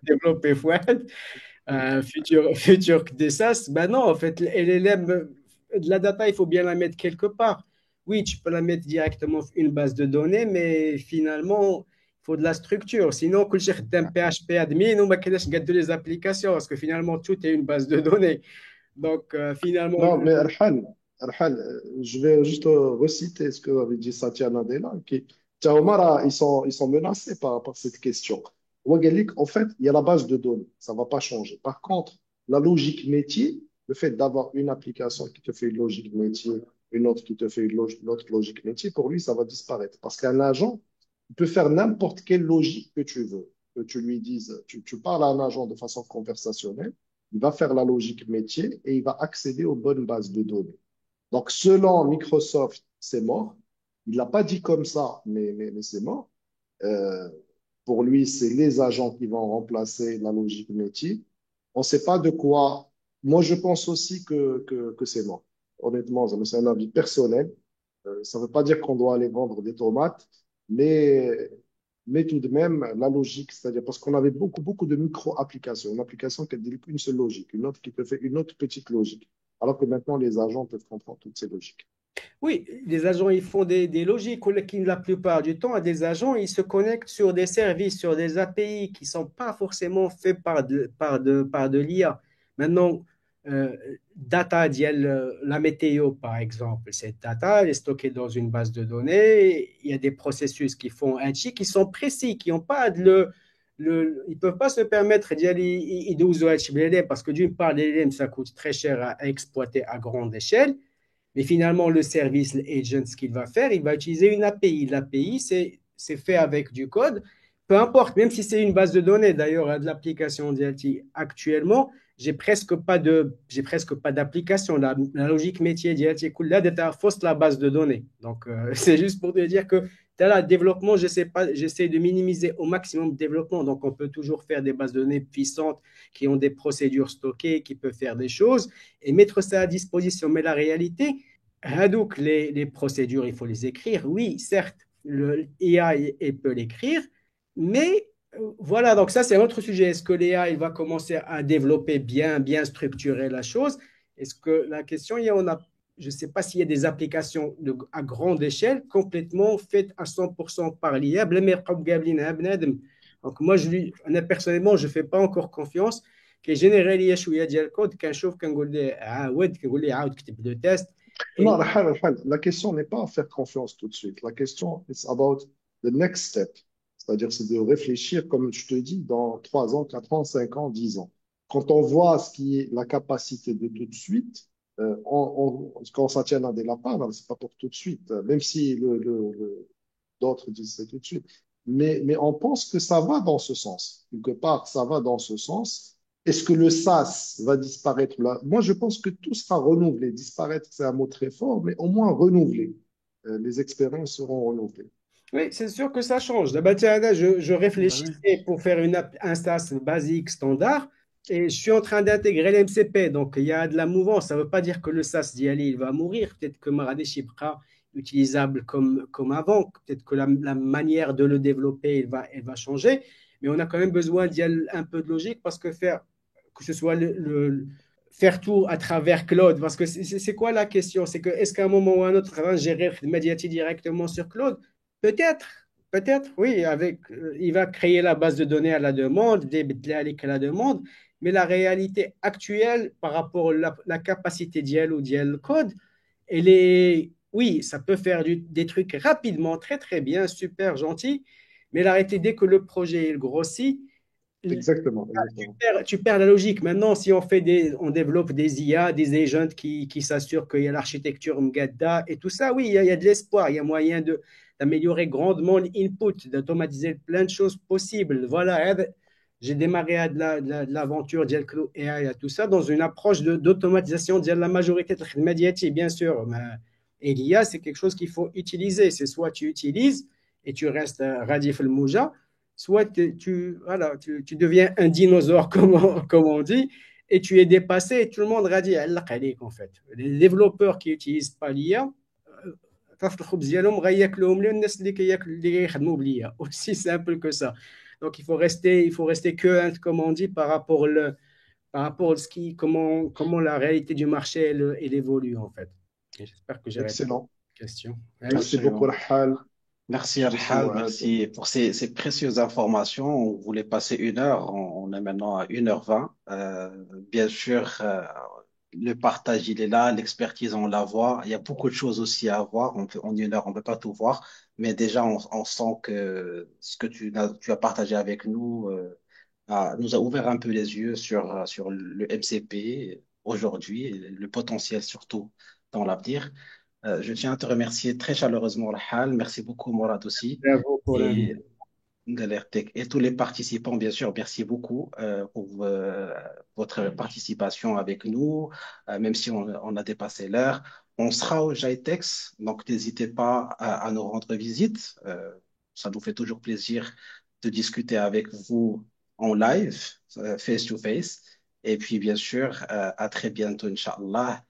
Développer Fouad, futur des SaaS, ben non, en fait, LLM, de la data, il faut bien la mettre quelque part. Oui, tu peux la mettre directement sur une base de données, mais finalement, il faut de la structure. Sinon, que je un PHP admin, on va garder les applications, parce que finalement, tout est une base de données. Donc, finalement, Non, mais Arhan, je vais juste reciter ce que avait dit Satya Nadella, qui, Tiaomara, ils sont menacés par cette question. Ouagalik, en fait, il y a la base de données, ça ne va pas changer. Par contre, la logique métier, le fait d'avoir une application qui te fait une logique métier, une autre qui te fait une autre logique métier, pour lui, ça va disparaître. Parce qu'un agent, Tu peux faire n'importe quelle logique que tu veux. Que tu lui dises, tu parles à un agent de façon conversationnelle, il va faire la logique métier et il va accéder aux bonnes bases de données. Donc, selon Microsoft, c'est mort. Il ne l'a pas dit comme ça, mais c'est mort. Euh, pour lui, c'est les agents qui vont remplacer la logique métier. On ne sait pas de quoi. Moi, je pense aussi que c'est mort. Honnêtement, c'est un avis personnel. Ça ne veut pas dire qu'on doit aller vendre des tomates, mais, mais tout de même, la logique, c'est-à-dire parce qu'on avait beaucoup de micro-applications. Une application qui ne dit qu'une seule logique, une autre qui te fait une autre petite logique. Alors que maintenant, les agents peuvent comprendre toutes ces logiques. Oui, les agents, ils font des logiques, qui la plupart du temps, des agents, ils se connectent sur des services, sur des API qui ne sont pas forcément faits par de l'IA. Maintenant, euh, data, la météo, par exemple, cette data, elle est stockée dans une base de données. Il y a des processus qui font un chi, qui sont précis, qui n'ont pas ils ne peuvent pas se permettre d'y aller parce que d'une part, les LLM, ça coûte très cher à exploiter à grande échelle. Mais finalement, le service, l'agent, ce qu'il va faire, il va utiliser une API. L'API, c'est fait avec du code. Peu importe, même si c'est une base de données. D'ailleurs, de l'application DLT actuellement, j'ai presque pas d'application. La logique métier DLT, là, data fausse la base de données. Donc, c'est juste pour te dire que dans le développement, j'essaie de minimiser au maximum le développement. Donc, on peut toujours faire des bases de données puissantes qui ont des procédures stockées, qui peuvent faire des choses et mettre ça à disposition. Mais la réalité, donc les procédures, il faut les écrire. Oui, certes, l'IA peut l'écrire, mais voilà, donc ça c'est un autre sujet. Est-ce que l'IA il va commencer à développer bien structurer la chose? Est-ce que la question, je ne sais pas s'il y a des applications à grande échelle complètement faites à 100% par l'IA. Donc moi, personnellement, je ne fais pas encore confiance. كيجينيري ليا شويه ديال الكود كنشوف كنقول ليه عاود كنقول ليه عاود كتب لو تيست. Non, la question n'est pas à faire confiance tout de suite. La question, it's about the next step. C'est-à-dire, c'est de réfléchir, comme je te dis, dans 3 ans, 4 ans, 5 ans, 10 ans. Quand on voit ce qui est la capacité de tout de suite, quand on s'en tient à des lapins, c'est pas pour tout de suite, même si d'autres disent c'est tout de suite. Mais on pense que ça va dans ce sens. Quelque part, ça va dans ce sens. Est-ce que le SaaS va disparaître là? Moi, je pense que tout sera renouvelé. Disparaître, c'est un mot très fort, mais au moins renouvelé. Les expériences seront renouvelées. Oui, c'est sûr que ça change. D'abord, tiens, là, je Ben oui. réfléchissais pour faire un SaaS basique standard et je suis en train d'intégrer l'MCP. Donc, il y a de la mouvance. Ça ne veut pas dire que le SaaS d'Yali il va mourir. Peut-être que Marrakech sera utilisable comme avant. Peut-être que la manière de le développer elle va changer. Mais on a quand même besoin d'y aller un peu de logique parce que ce soit faire tout à travers Claude. Parce que c'est quoi la question? C'est que est-ce qu'à un moment ou à un autre, on va gérer Mediati directement sur Claude? Peut-être, peut-être, oui, il va créer la base de données à la demande, des bitliques à la demande, mais la réalité actuelle par rapport à la capacité d'IL ou d'IL code, oui, ça peut faire des trucs rapidement, très très bien, super gentil, mais la réalité, dès que le projet il grossit, Exactement, tu exactement. perds, tu perds la logique. Maintenant, si on développe des IA, des agents qui s'assurent qu'il y a l'architecture Mgadda et tout ça, oui, il y a de l'espoir. Il y a moyen d'améliorer grandement l'input, d'automatiser plein de choses possibles. Voilà, j'ai démarré à de l'aventure d'Yelklo et à tout ça dans une approche d'automatisation de la majorité de médiatique, bien sûr. Et l'IA, c'est quelque chose qu'il faut utiliser. C'est soit tu utilises et tu restes radif le mouja, soit voilà, tu deviens un dinosaure, comme on dit, et tu es dépassé, et tout le monde radie en fait. Les développeurs qui n'utilisent pas l'IA, aussi simple que ça. Donc il faut rester que, comme on dit, par rapport à comment la réalité du marché elle évolue en fait. Et j'espère que j'ai répondu à Excellent. la question. Oui. Merci beaucoup, Absolument. Rahal. Merci Merci, Arhal, Mourad. merci pour ces précieuses informations. On voulait passer 1 heure, on est maintenant à 1h20. Bien sûr, le partage, il est là, l'expertise, on la voit. Il y a beaucoup de choses aussi à voir. En 1 heure, on ne peut pas tout voir, mais déjà, on sent que ce que tu as partagé avec nous nous a ouvert un peu les yeux sur le MCP aujourd'hui, et le potentiel surtout dans l'avenir. Je tiens à te remercier très chaleureusement, Rahal. Merci beaucoup, Morad aussi. Et à vous pour Et l'invitation. d'Alertec. Et tous les participants, bien sûr, merci beaucoup pour votre participation avec nous, même si on a dépassé l'heure. On sera au JITEX, donc n'hésitez pas à nous rendre visite. Ça nous fait toujours plaisir de discuter avec vous en live, face to face. Et puis, bien sûr, à très bientôt, Inch'Allah,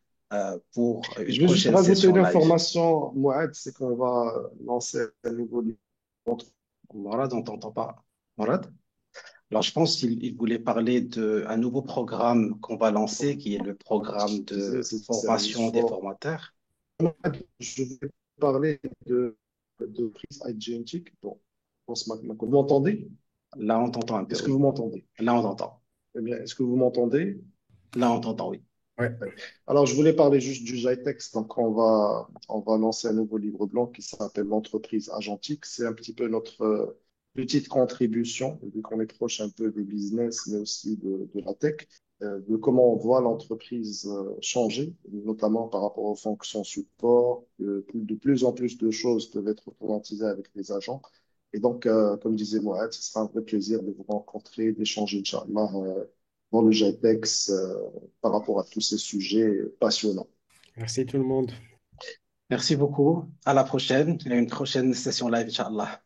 pour une Je vais juste prochaine rajouter session une live. information, Mourad, c'est qu'on va lancer un nouveau livre. Morad, on t'entend pas. Morad? Alors, je pense qu'il voulait parler d'un nouveau programme qu'on va lancer, qui est le programme Je disais, de c'est un formation des sport. formateurs. Je vais parler de prise agentique. Bon, je pense vous m'entendez? Là, on t'entend un peu, Est-ce que oui. vous m'entendez? Là, on t'entend. Eh bien, est-ce que vous m'entendez? Là, on t'entend, oui. Ouais. Alors, je voulais parler juste du GITEX. Donc, on va lancer un nouveau livre blanc qui s'appelle l'entreprise agentique. C'est un petit peu notre petite contribution, vu qu'on est proche un peu du business, mais aussi de la tech, de comment on voit l'entreprise changer, notamment par rapport aux fonctions support. De plus en plus de choses peuvent être automatisées avec les agents. Et donc, comme disait Mohamed, ce sera un vrai plaisir de vous rencontrer, d'échanger, Inch'Allah, dans le GITEX par rapport à tous ces sujets passionnants. Merci tout le monde. Merci beaucoup. À la prochaine. À une prochaine session live, Inch'Allah.